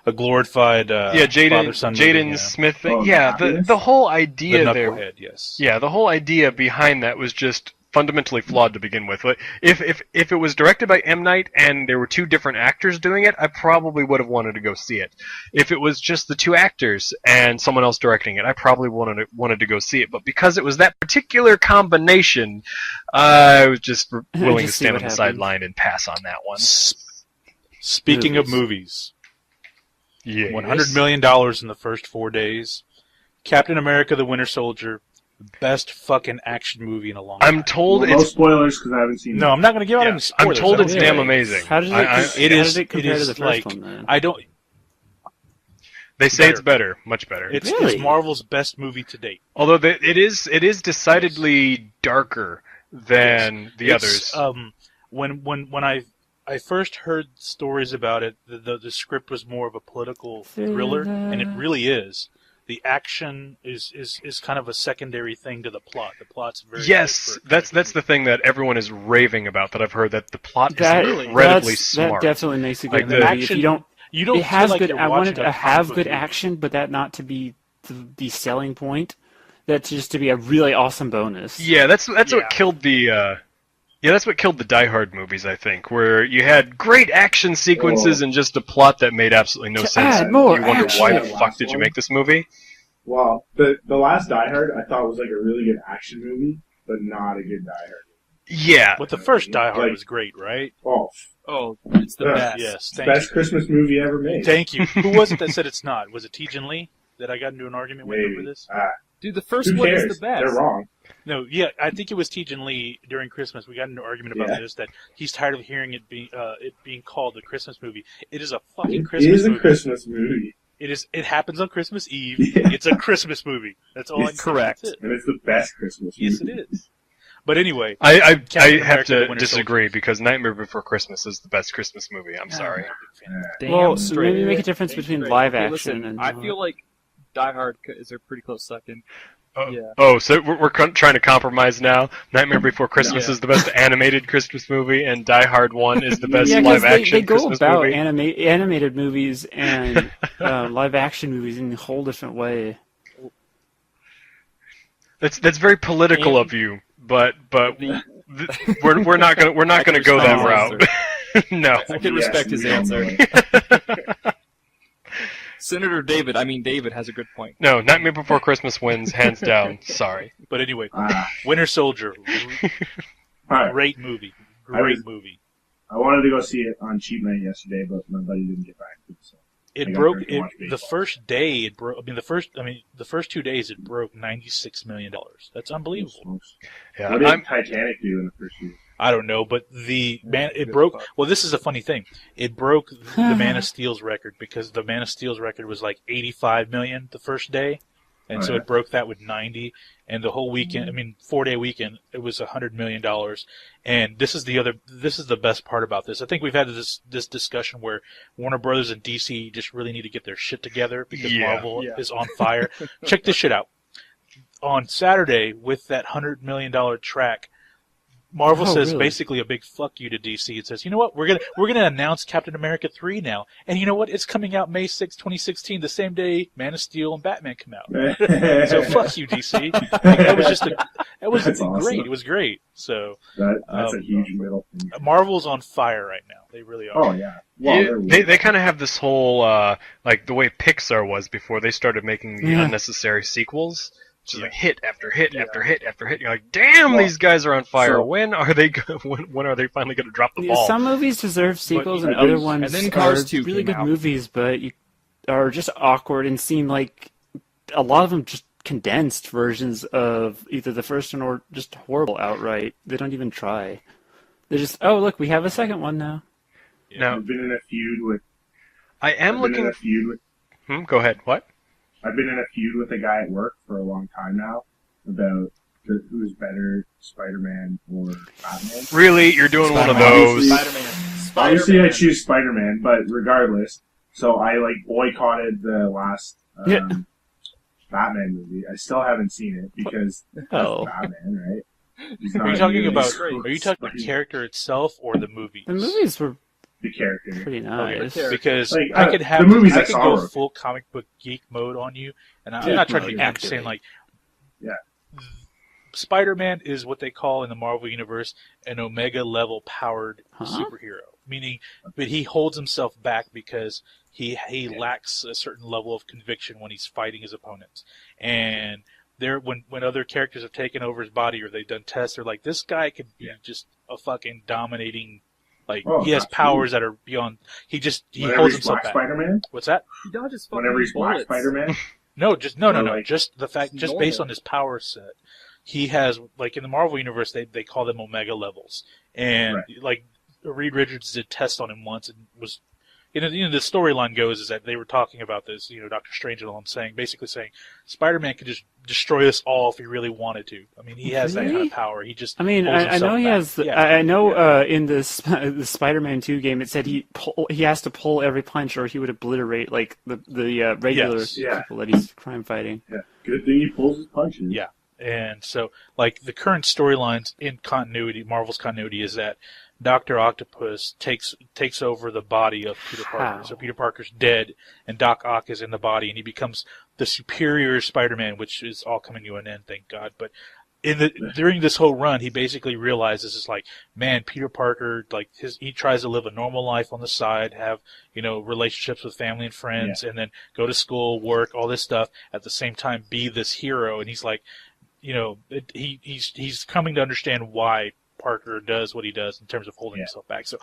a glorified father-son movie, Jaden Smith thing. The whole idea the there. Knucklehead, yes. Yeah, the whole idea behind that was just fundamentally flawed to begin with. If it was directed by M. Night and there were two different actors doing it, I probably would have wanted to go see it. If it was just the two actors and someone else directing it, I probably wanted to go see it. But because it was that particular combination, I was just willing to stand on the sideline and pass on that one. Speaking of movies, yes. $100 million in the first 4 days. Captain America: The Winter Soldier. Best fucking action movie in a long time. I'm told no spoilers because I haven't seen it. No, I'm not going to give out any spoilers. I'm told it's damn amazing. How does it compare to the first one, then? I don't. They say it's better, much better. It's Marvel's best movie to date. Although it is decidedly darker than the others. When I first heard stories about it, the script was more of a political thriller, and it really is. The action is kind of a secondary thing to the plot. The plot's very that's the thing that everyone is raving about. That I've heard that the plot is incredibly smart. That definitely makes a good Like movie. action, If you don't, it has good. I wanted to have good action, but that not to be the selling point. That's just to be a really awesome bonus. Yeah, that's what killed the. That's what killed the Die Hard movies, I think, where you had great action sequences and just a plot that made absolutely no sense. Add more you wonder action. why the fuck did you make this movie? Well, the last Die Hard I thought was like a really good action movie, but not a good Die Hard. Yeah. But the first Die Hard was great, right? Oh, it's the best. Yes, best Christmas movie ever made. Thank you. Who was it that said it's not? Was it T-Jin Lee that I got into an argument with over this? Dude, the first one is the best. They're wrong. No, I think it was T-Jin Lee during Christmas. We got into an argument about this, that he's tired of hearing it being called a Christmas movie. It is a fucking Christmas movie. It is a Christmas movie. It happens on Christmas Eve. Yeah. It's a Christmas movie. That's all. It's correct. And it's the best Christmas movie. Yes, it is. But anyway, I have to disagree because Nightmare Before Christmas is the best Christmas movie. I'm sorry. Well, maybe make a difference between live action and. I feel like Die Hard is a pretty close second. So we're trying to compromise now. Nightmare Before Christmas is the best animated Christmas movie, and Die Hard 1 is the best live action Christmas movie. They go about animated movies and live action movies in a whole different way. That's very political of you, but we're not gonna go that route. No, I can respect his answer. Senator David has a good point. No, Nightmare Before Christmas wins, hands down. Sorry. But anyway, Winter Soldier. Great movie. Great movie. I wanted to go see it on cheap night yesterday, but my buddy didn't get back to me. So it broke. The first day it broke. The first 2 days it broke $96 million. That's unbelievable. Yeah, what did Titanic do in the first year? I don't know, but it broke. Well, this is a funny thing. It broke the Man of Steel's record because the Man of Steel's record was like 85 million the first day, and so it broke that with 90. And the whole weekend, 4-day weekend, it was $100 million. And this is the best part about this. I think we've had this discussion where Warner Brothers and DC just really need to get their shit together because Marvel is on fire. Check this shit out. On Saturday, with that $100 million track, Marvel says basically a big fuck you to DC. It says, you know what, we're gonna announce Captain America 3 now, and you know what, it's coming out May 6, 2016, the same day Man of Steel and Batman come out. So fuck you, DC. That was great. Awesome. It was great. So that's a huge middle thing. Marvel's on fire right now. They really are. Oh yeah. Well, they kind of have this whole like the way Pixar was before they started making the unnecessary sequels. It's just like hit after hit after hit after hit. You're like, damn, these guys are on fire. So- when are they finally going to drop the ball? Some movies deserve sequels, and But other there's- ones and then Cars are 2 really came good out. movies, but are just awkward and seem like a lot of them just condensed versions of either the first one or just horrible outright. They don't even try. They're just, oh look, we have a second one now. Now, I've been in a feud with. I am I've been in looking. a feud with. Go ahead. What? I've been in a feud with a guy at work for a long time now about who's better, Spider-Man or Batman. Really? You're doing one of Spider-Man. those? Spider-Man. Obviously, I choose Spider-Man, but regardless, so I boycotted the last Batman movie. I still haven't seen it because Oh. Batman, right? He's Are you not talking really about? great. Are you talking the character itself or the movie? The movies were the character? pretty nice. Okay. Because Like, I could have the movies I I could saw go were- full comic book geek mode on you, and I'm Geek not trying to mode, be active, saying like, Yeah. Spider-Man is what they call in the Marvel universe an Omega level powered superhero, meaning, but he holds himself back because he lacks a certain level of conviction when he's fighting his opponents, and when other characters have taken over his body or they've done tests, they're like, this guy could be just a fucking dominating. Like he has absolutely. powers that are beyond. He Whenever holds he's himself Black back. Spider-Man, What's that? He dodges fucking whenever he's Black bullets. Spider-Man, No, just no. like, Just the fact, it's just normal. based on his power set, he has like in the Marvel universe they call them Omega levels, and Right. like Reed Richards did test on him once and was. The storyline goes is that they were talking about this, Doctor Strange and all, basically saying, Spider-Man could just destroy us all if he really wanted to. I mean, he has that kind Really? of power. He just I mean, holds I know himself he back. has. Yeah. I know in the Spider-Man 2 game, it said he has to pull every punch, or he would obliterate like the regular Yes. Yeah. people that he's crime fighting. yeah, good thing he pulls his punches. Yeah. And so, like, the current storylines in continuity, Marvel's continuity, is that Dr. Octopus takes over the body of Peter Parker. How? So Peter Parker's dead, and Doc Ock is in the body, and he becomes the superior Spider-Man, which is all coming to an end, thank God. But during this whole run, he basically realizes it's like, man, Peter Parker, like he tries to live a normal life on the side, have relationships with family and friends, and then go to school, work, all this stuff at the same time, be this hero. And he's like, he's coming to understand why Parker does what he does in terms of holding himself back. So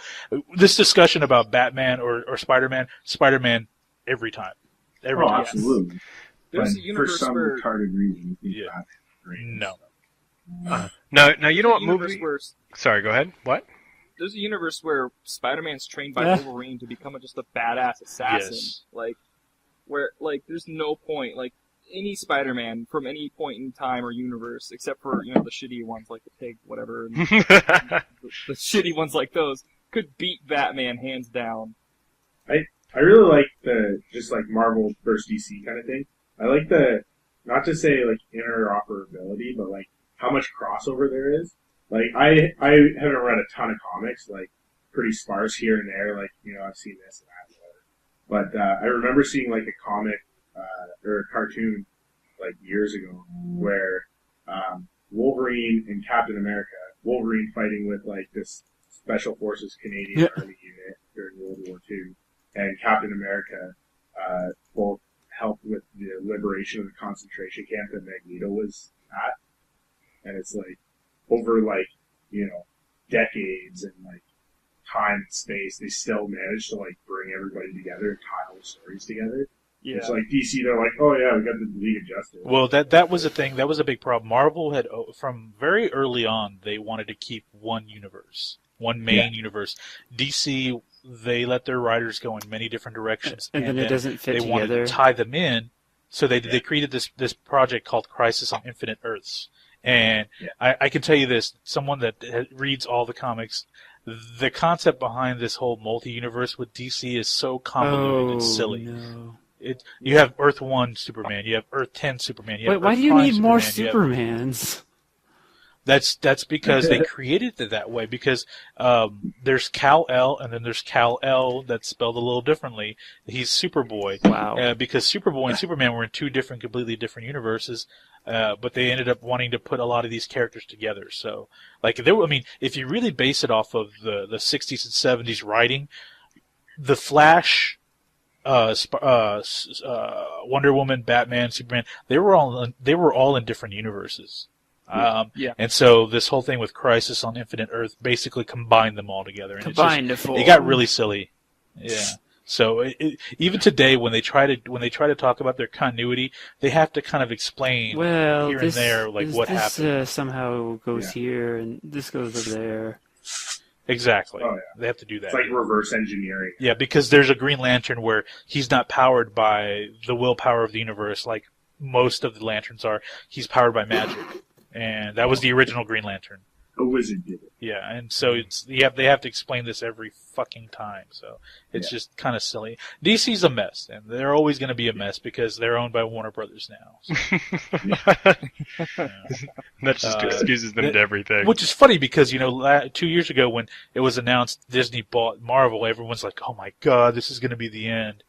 this discussion about Batman or Spider-Man every time. Every Oh, time. absolutely. There's But a universe for some where retarded reason, he thinks Yeah. Batman's great. No. Now you know what universe movie? where Sorry, go ahead. What? there's a universe where Spider-Man's trained by Yeah. Wolverine to become just a badass assassin. Yes. Where there's no point. Like any Spider-Man from any point in time or universe, except for the shitty ones like the Pig, whatever, and the shitty ones like those could beat Batman hands down. I really like the just like Marvel versus DC kind of thing. I like the not to say like interoperability, but like how much crossover there is. Like I haven't read a ton of comics, like pretty sparse here and there. Like I've seen this and that, and whatever. But I remember seeing like a comic or a cartoon like years ago where Wolverine and Captain America, Wolverine fighting with like this Special Forces Canadian Army unit during World War II, and Captain America both helped with the liberation of the concentration camp that MacLeod was at. And it's like over like decades and like time and space, they still managed to like bring everybody together and tie all the stories together. Yeah. It's like DC, they're like, oh yeah, we got the League of Justice. Well, that was a thing. That was a big problem. Marvel had, from very early on, they wanted to keep one universe, one main universe. DC, they let their writers go in many different directions, And then it doesn't fit they wanted together. to tie them in. So they created this project called Crisis on Infinite Earths. And I can tell you this, someone that reads all the comics, the concept behind this whole multi-universe with DC is so convoluted and silly. No. You have Earth 1 Superman, you have Earth 10 Superman, you have Why Earth do you Prime need more Superman, you have- Supermans? That's because they created it that way. Because there's Kal-El, and then there's Kal-El that's spelled a little differently. He's Superboy. Wow. Because Superboy and Superman were in two completely different universes, but they ended up wanting to put a lot of these characters together. So, if you really base it off of the 60s and 70s writing, the Flash, Wonder Woman, Batman, Superman, they were all in different universes. And so this whole thing with Crisis on Infinite Earth basically combined them all together. And it got really silly. Yeah. So even today, when they try to talk about their continuity, they have to kind of explain here and there what happened. Somehow goes here and this goes over there. Exactly. Oh, yeah. They have to do that. It's like reverse engineering. Yeah, because there's a Green Lantern where he's not powered by the willpower of the universe like most of the Lanterns are. He's powered by magic, and that was the original Green Lantern. A wizard did it. Yeah, and so they have to explain this every fucking time. So it's just kind of silly. DC's a mess, and they're always going to be a mess because they're owned by Warner Brothers now. So. That just excuses them to everything. Which is funny because 2 years ago when it was announced Disney bought Marvel, everyone's like, "Oh my God, this is going to be the end."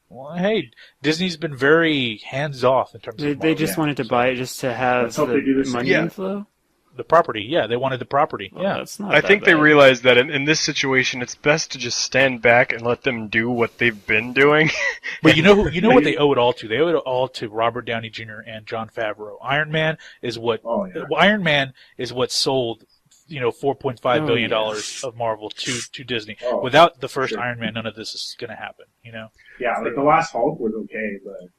Well, hey, Disney's been very hands off in terms of Marvel. They just wanted to buy it just to have the money inflow. The property, yeah, they wanted the property. Well, yeah, that's not I that think they bad. realized that in this situation, it's best to just stand back and let them do what they've been doing. But you know what they owe it all to? They owe it all to Robert Downey Jr. and Jon Favreau. Iron Man is what sold, $4.5 billion of Marvel to Disney. Without the first Iron Man, none of this is going to happen. Yeah, like the last Hulk was okay, but.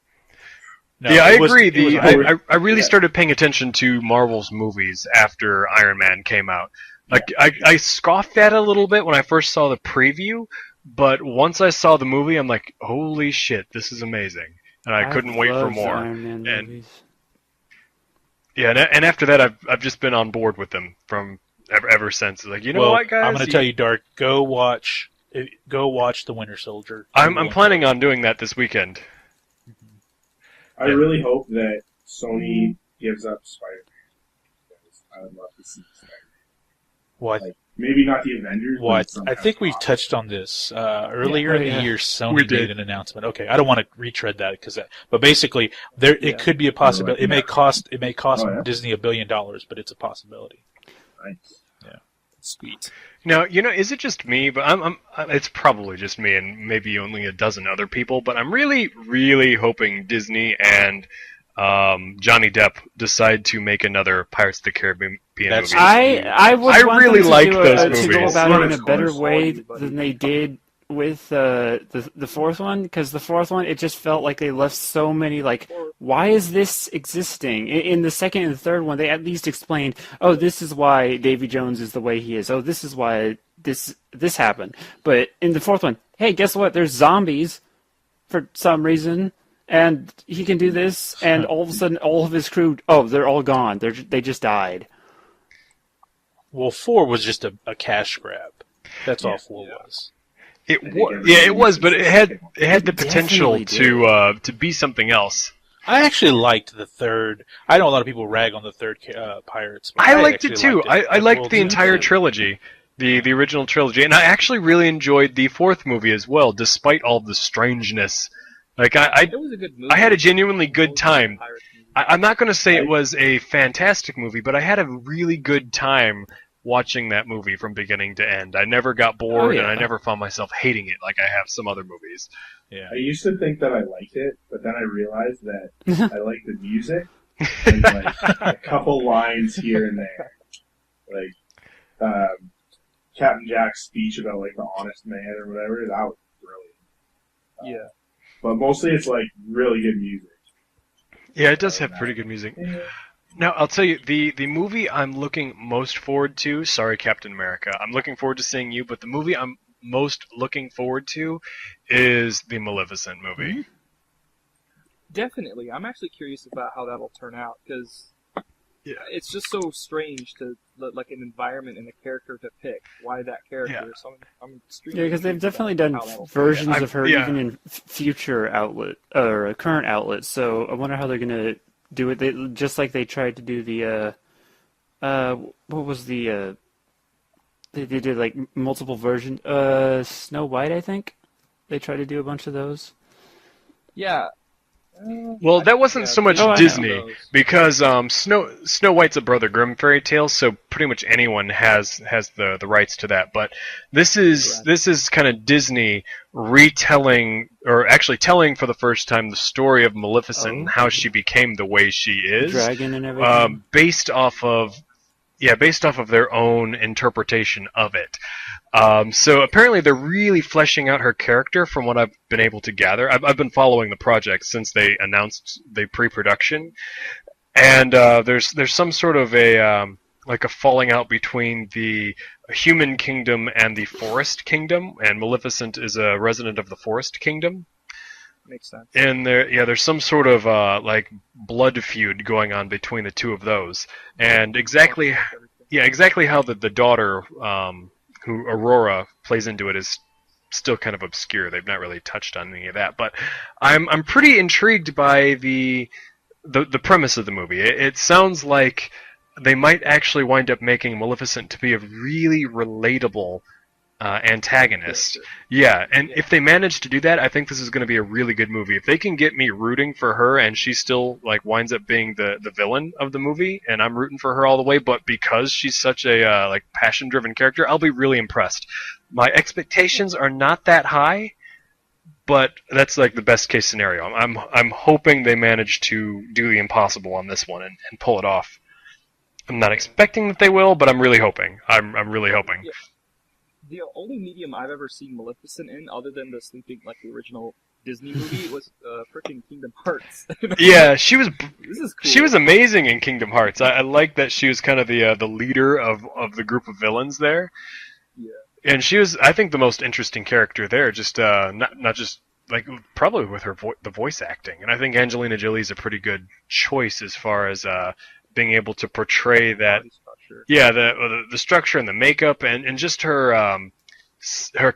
No, I agree. I really started paying attention to Marvel's movies after Iron Man came out. Like I scoffed at it a little bit when I first saw the preview, but once I saw the movie, I'm like, holy shit, this is amazing, and I couldn't wait for more. Iron Man movies. And after that, I've just been on board with them from ever since. Like, what, guys? I'm going to tell you, Dark. Go watch The Winter Soldier. I'm planning on doing that this weekend. I really hope that Sony gives up Spider-Man. Because I would love to see Spider-Man. Well, maybe not the Avengers. I think we've touched on this earlier in the year. Sony made an announcement. Okay, I don't want to retread that but basically, it could be a possibility. It may cost Disney $1 billion, but it's a possibility. Nice. Yeah. Sweet. Now, is it just me? But it's probably just me, and maybe only a dozen other people. But I'm really, really hoping Disney and Johnny Depp decide to make another Pirates of the Caribbean movie. I really like those movies. To go about it in a better way than they did with the fourth one, because the fourth one, it just felt like they left so many, why is this existing? In the second and third one, they at least explained, oh, this is why Davy Jones is the way he is. Oh, this is why this happened. But in the fourth one, hey, guess what? There's zombies for some reason, and he can do this, and all of a sudden, all of his crew, they're all gone. They just died. Well, 4 was just a cash grab. That's all 4 was. It was, but it had the potential to be something else. I actually liked the third. I know a lot of people rag on the third Pirates. But I liked it too. I liked the entire trilogy, the original trilogy, and I actually really enjoyed the fourth movie as well, despite all the strangeness. Like It was a good movie. I had a genuinely good time. I'm not going to say it was a fantastic movie, but I had a really good time watching that movie from beginning to end. I never got bored, and I never found myself hating it like I have some other movies. Yeah. I used to think that I liked it, but then I realized that I like the music and a couple lines here and there. Captain Jack's speech about the honest man or whatever, that was brilliant. But mostly it's really good music. Yeah, it does have pretty good music. Yeah. Now, I'll tell you, the movie I'm looking most forward to, sorry, Captain America, I'm looking forward to seeing you, but the movie I'm most looking forward to is the Maleficent movie. Mm-hmm. Definitely. I'm actually curious about how that'll turn out, because it's just so strange to, an environment and a character to pick. Why that character? Yeah. So I'm extremely because they've definitely done versions of her even in future outlet, or current outlets, so I wonder how they're going to do it. Just like they tried to do the what was the they did multiple versions. Snow White, I think they tried to do a bunch of those. Yeah, Well, that wasn't so much Oh, I know. Disney, because Snow White's a Brother Grimm fairy tale, so pretty much anyone has the rights to that. But this is kind of Disney retelling, or actually telling for the first time, the story of Maleficent and how she became the way she is, Dragon and everything. based off of their own interpretation of it. So apparently they're really fleshing out her character from what I've been able to gather. I've been following the project since they announced the pre-production, and there's some sort of a falling out between the human kingdom and the forest kingdom, and Maleficent is a resident of the forest kingdom. Makes sense. And there's some sort of blood feud going on between the two of those, and exactly how the daughter, who Aurora plays into it, is still kind of obscure. They've not really touched on any of that, but I'm pretty intrigued by the premise of the movie. It sounds like they might actually wind up making Maleficent to be a really relatable antagonist. Yeah, and if they manage to do that, I think this is going to be a really good movie. If they can get me rooting for her, and she still winds up being the villain of the movie, and I'm rooting for her all the way, but because she's such a passion-driven character, I'll be really impressed. My expectations are not that high, but that's the best case scenario. I'm hoping they manage to do the impossible on this one and pull it off. I'm not expecting that they will, but I'm really hoping. I'm really hoping. Yeah. The only medium I've ever seen Maleficent in, other than the original Disney movie, was frickin' Kingdom Hearts. Yeah, she was. This is cool. She was amazing in Kingdom Hearts. I like that she was kind of the leader of the group of villains there. Yeah. And she was, I think, the most interesting character there. Just not just probably with her the voice acting. And I think Angelina Jolie is a pretty good choice as far as being able to portray that. Yeah, the structure and the makeup and just her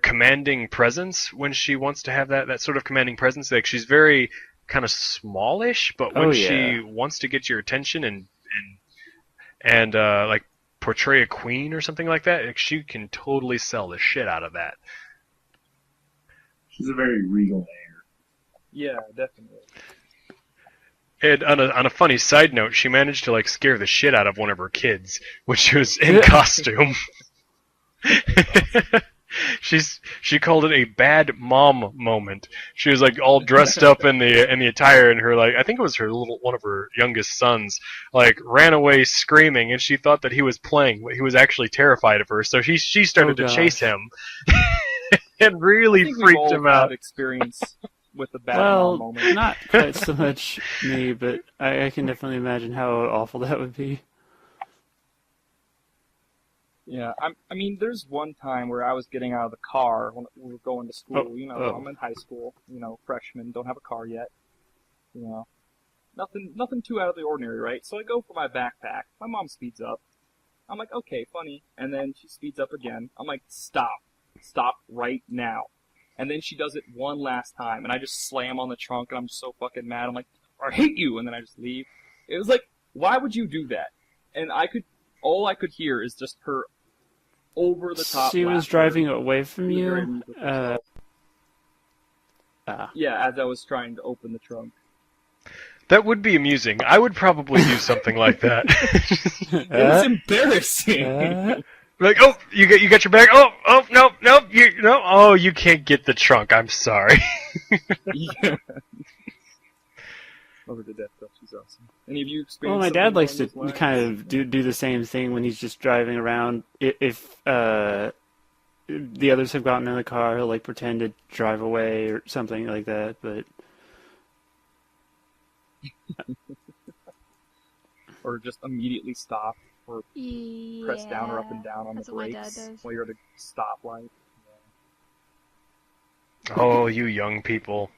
commanding presence when she wants to have that sort of commanding presence. She's very kind of smallish, but when she wants to get your attention and portray a queen or something like that, she can totally sell the shit out of that. She's a very regal air. Yeah, definitely. And on a funny side note, she managed to scare the shit out of one of her kids when she was in costume. She called it a bad mom moment. She was all dressed up in the attire, and her I think it was one of her youngest sons ran away screaming, and she thought that he was playing. He was actually terrified of her, so she started to chase him, and really freaked him out. Experience. With the bad mom moment. Not quite so much me, but I can definitely imagine how awful that would be. Yeah, I mean, there's one time where I was getting out of the car when we were going to school. I'm in high school. Freshman, don't have a car yet. Nothing too out of the ordinary, right? So I go for my backpack. My mom speeds up. I'm like, okay, funny. And then she speeds up again. I'm like, stop right now. And then she does it one last time, and I just slam on the trunk, and I'm just so fucking mad. I'm like, I hate you, and then I just leave. It was why would you do that? And all I could hear is just her over the top. She was driving away from you. Yeah, as I was trying to open the trunk. That would be amusing. I would probably do something like that. It was embarrassing. Oh, you got your bag. Oh, nope, oh, you can't get the trunk. I'm sorry. Yeah. Over the death though, she's awesome. Any of you experienced? Well, my dad likes to kind of do the same thing when he's just driving around. If the others have gotten in the car, he'll pretend to drive away or something like that. But or just immediately stop. Or press down or up and down on the brakes while you're at a stoplight. Yeah. Oh, you young people.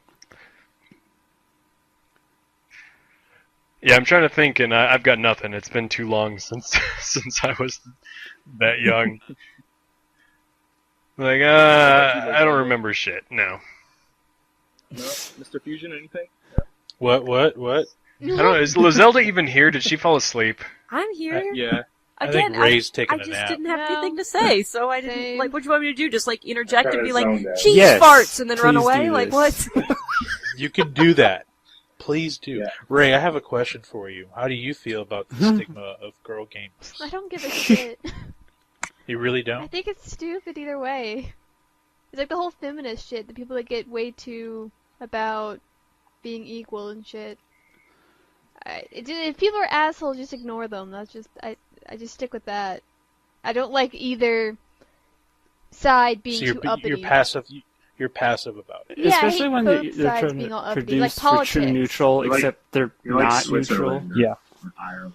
Yeah, I'm trying to think, and I've got nothing. It's been too long since I was that young. I don't remember shit. No. No, Mr. Fusion, anything? What? I don't know. Is Lazelda even here? Did she fall asleep? I'm here. Yeah. Again, I think Ray's taking I a just nap. didn't have anything to say, so I didn't Same. what do you want me to do? Just interject and be like, Sound out. cheese Yes, farts, and then run please away? do Like this. what? You can do that. Please do. Yeah. Ray, I have a question for you. How do you feel about the stigma of girl gamers? I don't give a shit. You really I don't? think it's stupid either way. It's like the whole feminist shit, the people that get way too about being equal and shit. If people are assholes, just ignore them. That's just I just stick with that. I don't like either side being too uppity. You're passive about it. Yeah, Especially I hate when both they're sides trying being all to uppity, produce like for politics. true neutral, You're like- except they're You're like not neutral. Switzerland Yeah. or Ireland.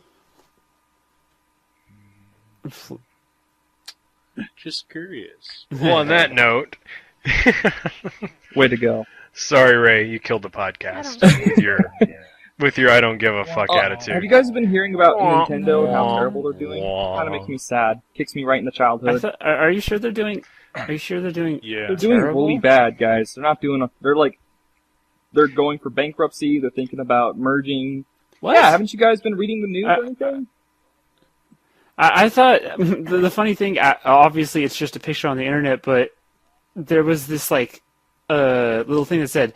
Just curious. Well, on that note, Way to go. sorry, Ray, you killed the podcast with your I don't give a fuck attitude. Have you guys been hearing about Nintendo and how terrible they're doing? Kind of makes me sad. Kicks me right in the childhood. Are you sure they're doing? Are you sure they're doing? Yeah. They're doing terrible? really bad, guys. They're not doing. They're going for bankruptcy. They're thinking about merging. What? Yeah, haven't you guys been reading the news or anything? I thought the funny thing, obviously, it's just a picture on the internet, but there was this little thing that said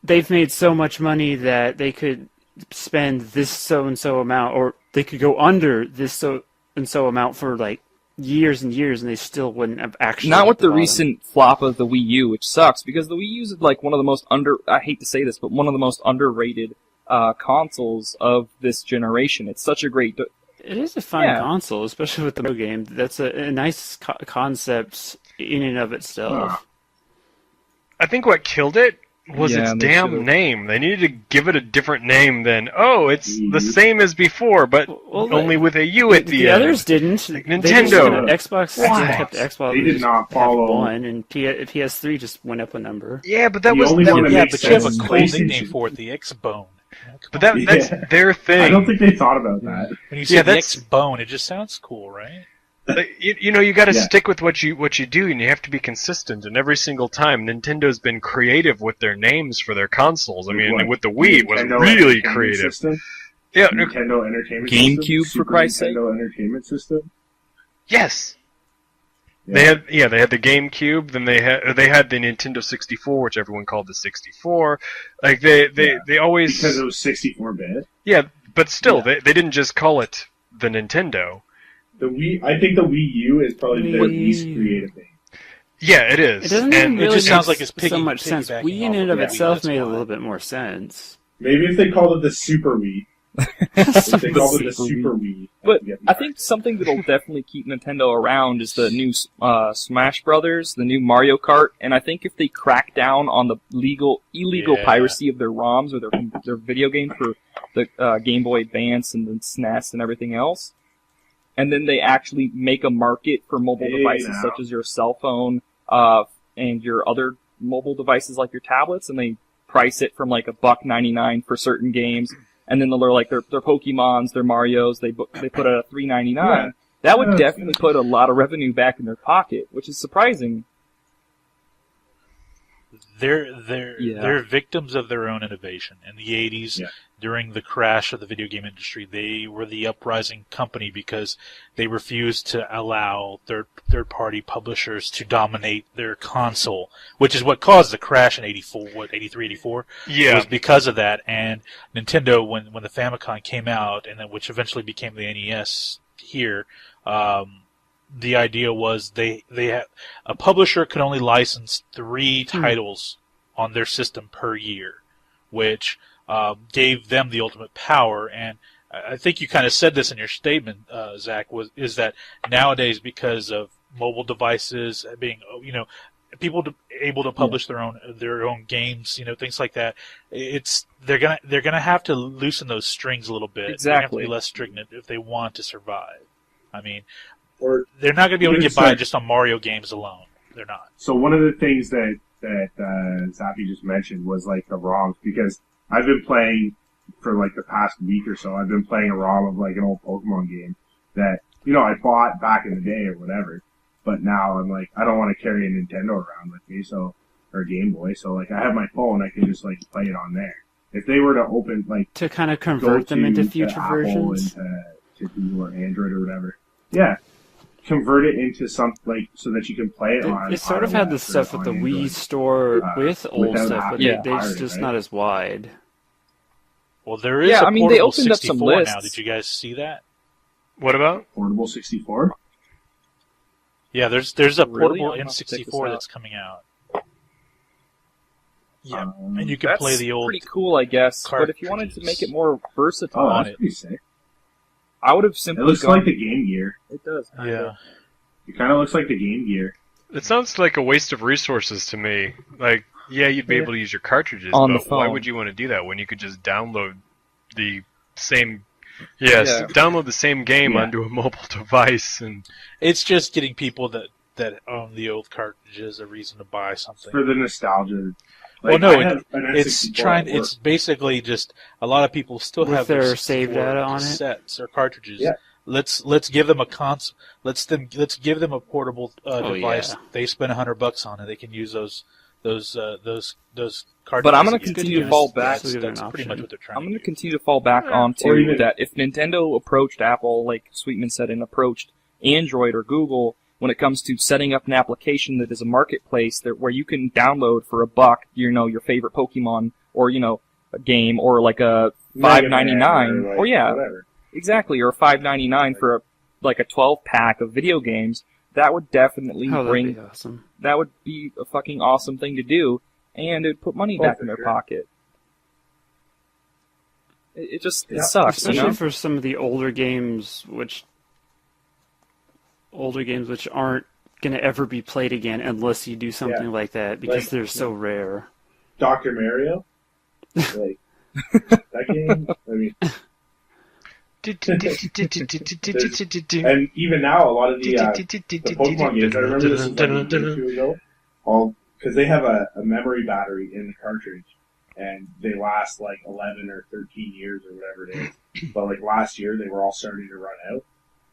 they've made so much money that they could spend this so and so amount, or they could go under this so and so amount for like years and years, and they still wouldn't have actually. Not with the bottom. recent flop of the Wii U, which sucks because the Wii U is like one of the most I hate to say this, but one of the most underrated consoles of this generation. It's such a great. It is a fun console, especially with the Mario game. That's a nice concept in and of itself. I think what killed it was Yeah, its they damn should've- name. They needed to give it a different name than, it's the same as before, but only with a U at the The end. others didn't. Like They Nintendo. just, Xbox kept Xbox. They did not follow- one, and PS3 just went up a number. Yeah, but that The was only one that Yeah, makes but you have a sense is cool nickname PlayStation. for it, the X-Bone. But that's their thing. I don't think they thought about that. When you say Yeah, the that's- X-Bone, it just sounds cool, right? You got to Yeah. stick with what you do, and you have to be consistent. And every single time, Nintendo's been creative with their names for their consoles. I mean, What? with the Wii, it was Nintendo really Entertainment creative. System? Yeah, Nintendo Entertainment GameCube, System? for Super Christ's sake? Nintendo Entertainment System? yes. Yeah. They had the GameCube, then they had the Nintendo 64, which everyone called the 64. Like they always Because it was 64-bit. yeah, but still they didn't just call it the Nintendo. I think the Wii U is probably their Wii- least creative thing. Yeah, it is. It doesn't and even really just sounds make like it's so much sense. piggybacking Wii in off and of of Wii, itself that's made a why. little bit more sense. Maybe if they called it the Super Wii. If they called it the Super Wii. But I'd get I think something that'll definitely keep Nintendo around is the new Smash Brothers, the new Mario Kart, and I think if they crack down on the illegal Yeah. piracy of their ROMs or their video games for the Game Boy Advance and the SNES and everything else, and then they actually make a market for mobile Hey, devices now. such as your cell phone and your other mobile devices like your tablets, and they price it from like $1.99 for certain games. And then they're like their Pokemons, their Marios. They put it at $3.99. Yeah. That would Yeah. definitely put a lot of revenue back in their pocket, which is surprising. They're victims of their own innovation. In the 80s, Yeah. during the crash of the video game industry, they were the uprising company because they refused to allow third-party publishers to dominate their console, which is what caused the crash in 83, 84? It was because of that. And Nintendo, when the Famicom came out, and then which eventually became the NES here, the idea was they had a publisher could only license 3 titles on their system per year, which gave them the ultimate power. And I think you kind of said this in your statement, Zach, is that nowadays, because of mobile devices being, people able to publish their own games, things like that, they're gonna have to loosen those strings a little bit. Exactly. They're gonna have to be less stringent if they want to survive. I mean, Or they're not going to be able to Even get by so- just on Mario games alone. They're not. So one of the things that Zappy just mentioned was like the ROMs, because I've been playing for like the past week or so. I've been playing a ROM of like an old Pokemon game that I bought back in the day or whatever. But now I'm like, I don't want to carry a Nintendo around with me, or a Game Boy. So like, I have my phone, I can just like play it on there. If they were to open like To kind of go convert them into to future Apple versions. and to Google or Android or whatever, yeah. Convert it into something so that you can play it on. They sort of had iOS this or stuff with the on Wii Android. store with old without stuff, but having to they're pirate, just right? not as wide. Well, there is Yeah, a I mean, portable they opened up some 64 now. lists. Did you guys see that? What about? Portable 64? Yeah, there's a Really? portable I'm gonna have to check this N64 out. that's coming out. Yeah, Um, and you can That's play the old. pretty cool, I guess. But if you wanted to cartridges. make it more versatile, Oh, on that's it. pretty sick. I would have It simply looks gone. like the Game Gear. It does. Yeah. It kind of looks like the Game Gear. It sounds like a waste of resources to me. Like, yeah, you'd be able to use your cartridges, On the but why phone. would you want to do that when you could just download the same? Yes, Yeah. download the same game Yeah. onto a mobile device, and It's just getting people that own the old cartridges a reason to buy something. For the nostalgia. Well, no, I have an It's N64 trying. at work. It's basically just a lot of people still With have their 64 save data on it? cassettes or cartridges. Yeah. Let's give them a let's give them a portable device. yeah. They spend $100 on it. They can use those cartridges. But I'm going to again. continue to fall back. So give it an That's pretty option. much what they're trying I'm to going to do. continue to fall back Or onto even- that if Nintendo approached Apple, like Sweetman said, and approached Android or Google when it comes to setting up an application that is a marketplace where you can download for $1, your favorite Pokemon or, a game or like a Mega Man $5.99 or, or yeah, whatever. exactly, or $5.99 for a 12-pack of video games. That would definitely Oh, that'd bring be awesome. that would be a fucking awesome thing to do, and it would put money Oh, back for in their sure. pocket. It just Yeah. sucks, Especially for some of the older games, which aren't going to ever be played again unless you do something like that, because Like- they're so rare. Dr. Mario? Like, that game? I mean, and even now, a lot of the Pokemon games, I remember this was like a year or two ago, because they have a memory battery in the cartridge, and they last like 11 or 13 years or whatever it is. But like last year, they were all starting to run out,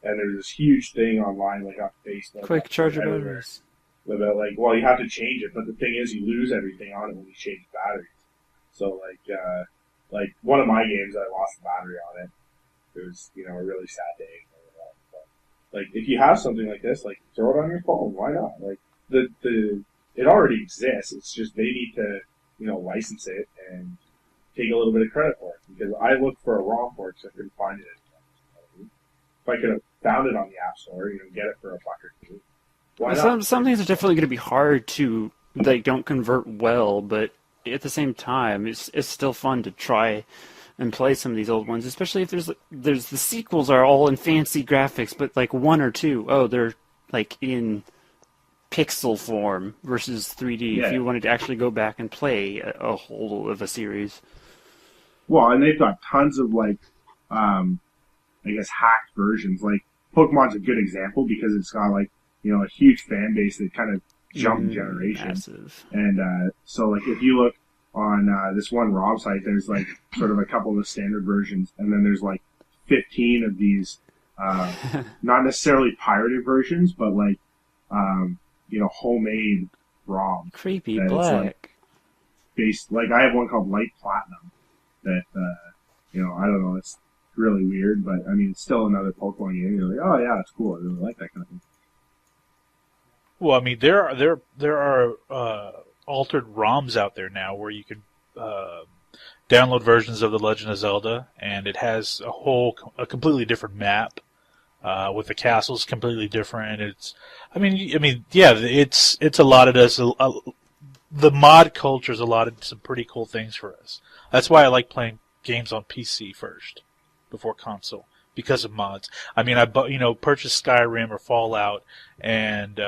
and there was this huge thing online, like on Facebook. Quick charger everywhere, batteries. about like, well, you have to change it, but the thing is, you lose everything on it when you change batteries. So like one of my games, I lost the battery on it. It was, a really sad day. But, like, if you have something like this, like, throw it on your phone. Why not? Like, it already exists. It's just they need to, license it and take a little bit of credit for it. Because I looked for a ROM port because I couldn't find it anymore. If I could have found it on the App Store, get it for $1 or $2. Why not? Some things are definitely going to be hard to, don't convert well, but at the same time, it's still fun to try and play some of these old ones, especially if there's the sequels are all in fancy graphics, but like one or two, they're like in pixel form versus 3D. Yeah. If you wanted to actually go back and play a whole of a series. Well, and they've got tons of I guess hacked versions. Like Pokemon's a good example because it's got a huge fan base that kind of jumped generations. Massive. And so like if you look on this one ROM site, there's like sort of a couple of standard versions, and then there's like 15 of these not necessarily pirated versions, but like homemade ROMs. Creepy that it's, black. based, like I have one called Light Platinum that I don't know, it's really weird, but I mean it's still another Pokemon game. You're like, oh yeah, it's cool. I really like that kind of thing. Well, I mean, there are altered ROMs out there now where you can download versions of The Legend of Zelda, and it has a completely different map with the castles completely different. It's allotted us the mod culture's allotted some pretty cool things for us. That's why I like playing games on PC first before console, because of mods. I mean, I purchased Skyrim or Fallout, and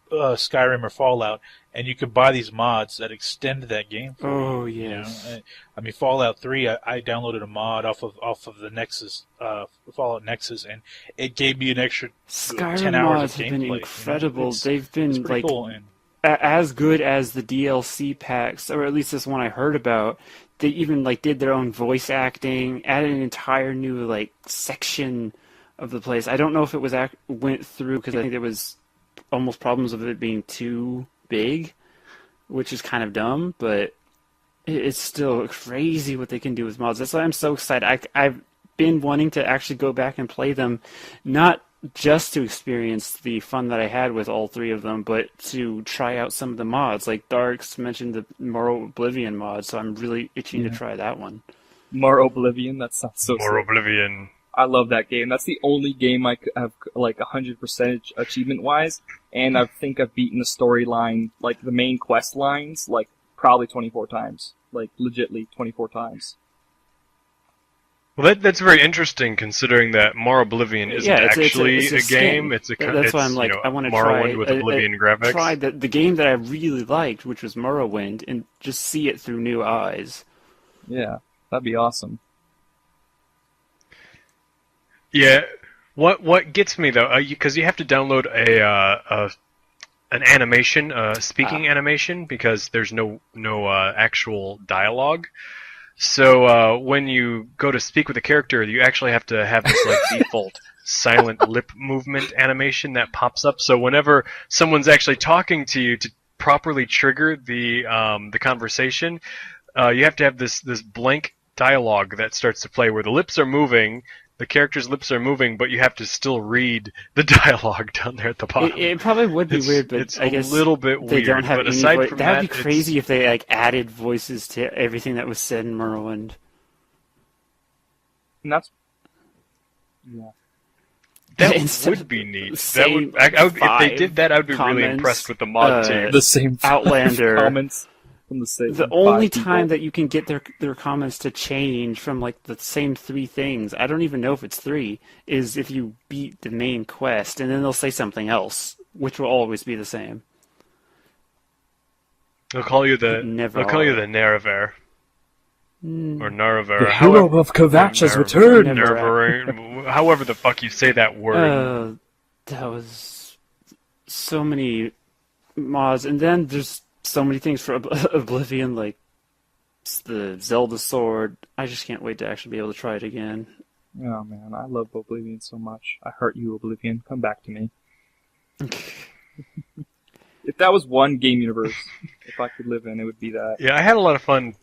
and you can buy these mods that extend that game for you. Oh yes. I mean, Fallout 3, I downloaded a mod off of the Nexus, Fallout Nexus, and it gave me an extra 10 Skyrim hours mods of have been gameplay. incredible. They've It's been pretty like cool. And as good as the DLC packs, or at least this one I heard about. They even did their own voice acting, added an entire new section of the place. I don't know if it went through because I think there was almost problems of it being too big, which is kind of dumb, but it's still crazy what they can do with mods. That's why I'm so excited. I've been wanting to actually go back and play them, not just to experience the fun that I had with all three of them, but to try out some of the mods. Like Darks mentioned the Morrow Oblivion mod, so I'm really itching to try that one. More Oblivion. That sounds so More sick. Oblivion. I love that game. That's the only game I have like 100% achievement wise, and I think I've beaten the storyline, like the main quest lines, like probably 24 times. Like legitly 24 times. Well, that's very interesting, considering that More Oblivion isn't actually it's a a game. skin. It's a That's why I'm like, I want to Morrowind with Oblivion graphics. try the game that I really liked, which was Morrowind, and just see it through new eyes. Yeah, that'd be awesome. Yeah, what gets me though, because you have to download an animation, speaking animation, because there's no actual dialogue. So when you go to speak with a character, you actually have to have this like default silent lip movement animation that pops up. So whenever someone's actually talking to you, to properly trigger the conversation, you have to have this blank dialogue that starts to play where the lips are moving. The character's lips are moving, but you have to still read the dialogue down there at the bottom. It probably would be weird, but it's I guess a little bit they weird. don't have but any aside from that would be it's- crazy if they like added voices to everything that was said in Morrowind. And that's yeah. That Instead would of be neat. That same would, if they did that, I would be really comments, impressed with the mod team. The same Outlander. comments from the same. The only 5 people. time that you can get their comments to change from like the same 3 things, I don't even know if it's 3, is if you beat the main quest, and then they'll say something else, which will always be the same. They'll call you the Never Naraver. Mm. Or Naraver. The hero of Kvatch has returned. Naraver, however the fuck you say that word. That was so many mods, and then there's so many things for Oblivion, like the Zelda sword. I just can't wait to actually be able to try it again. Oh man, I love Oblivion so much. I hurt you, Oblivion. Come back to me. If that was one game universe, if I could live in, it would be that. Yeah, I had a lot of fun.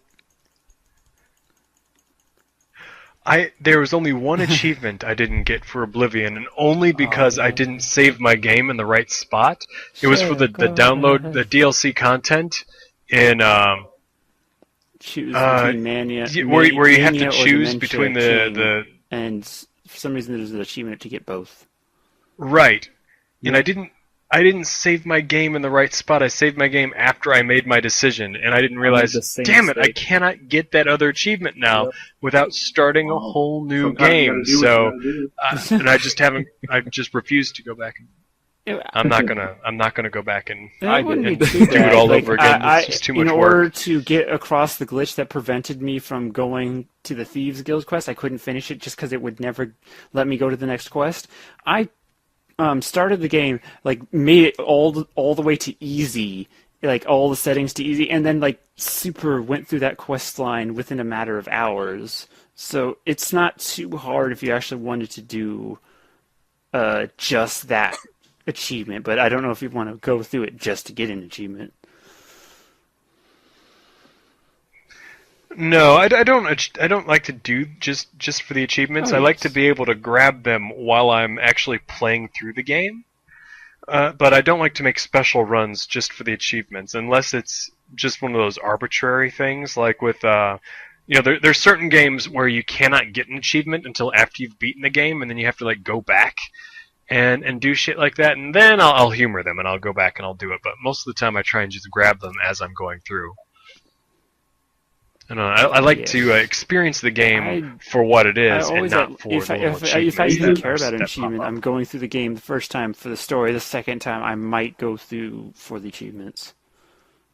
There was only one achievement I didn't get for Oblivion, and only because I didn't save my game in the right spot. It was for the download, the DLC content in Choose between Mania, where you have Mania to or choose Dementia between King, and for some reason there's an achievement to get both. Right. And I didn't save my game in the right spot. I saved my game after I made my decision, and I didn't realize, damn it, I cannot get that other achievement now without starting a whole new game. So, and I just refused to go back. I'm not gonna go back and do it all over again. It's just too much work. In order to get across the glitch that prevented me from going to the Thieves Guild quest, I couldn't finish it just because it would never let me go to the next quest. I started the game, like made it all the way to easy, like all the settings to easy, and then like super went through that quest line within a matter of hours. So it's not too hard if you actually wanted to do just that achievement, but I don't know if you want to go through it just to get an achievement. No, I don't like to do just for the achievements. I like to be able to grab them while I'm actually playing through the game. But I don't like to make special runs just for the achievements, unless it's just one of those arbitrary things, like with there's certain games where you cannot get an achievement until after you've beaten the game, and then you have to like go back and do shit like that, and then I'll humor them and I'll go back and I'll do it. But most of the time I try and just grab them as I'm going through. I like to experience the game for what it is, and not for the little achievements. If I even care about an achievement, I'm going through the game the first time for the story. The second time, I might go through for the achievements,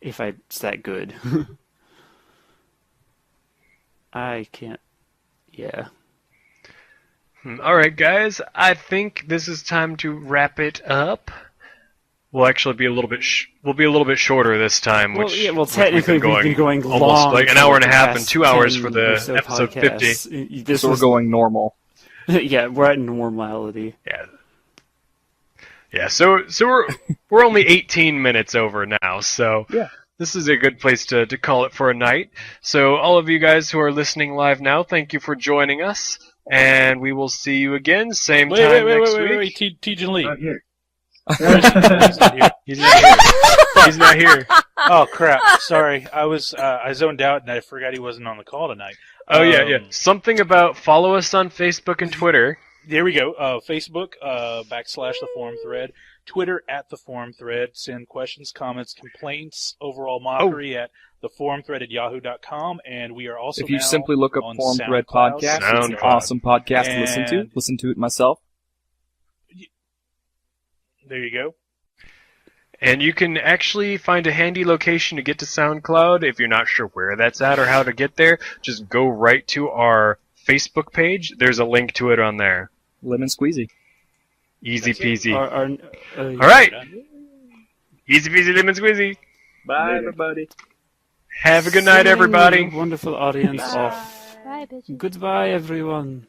if it's that good. I can't. Yeah. All right, guys. I think this is time to wrap it up. We'll actually be a little bit. We'll be a little bit shorter this time. Technically, we've been going almost long, like an hour and a half and 2 hours for the episode podcasts. 50. We're going normal. Yeah, we're at normality. Yeah. So we're only 18 minutes over now. So this is a good place to call it for a night. So all of you guys who are listening live now, thank you for joining us, and we will see you again same time next week. Wait, Tejan Lee. Not here. He's not here. He's not here. Oh crap! Sorry, I zoned out and I forgot he wasn't on the call tonight. Oh yeah. Something about follow us on Facebook and Twitter. There we go. Facebook, / the forum thread. Twitter @ the forum thread. Send questions, comments, complaints, overall mockery at theforumthread@yahoo.com. And we are also If you now simply look up on Forum Thread SoundCloud. Podcast, it's an awesome podcast to listen to. Listen to it myself. There you go. And you can actually find a handy location to get to SoundCloud. If you're not sure where that's at or how to get there, just go right to our Facebook page. There's a link to it on there. Lemon squeezy. Easy peasy. All right. Easy peasy lemon squeezy. Bye, everybody. Have a good night, everybody. Wonderful audience off. Bye, bitches. Goodbye, everyone.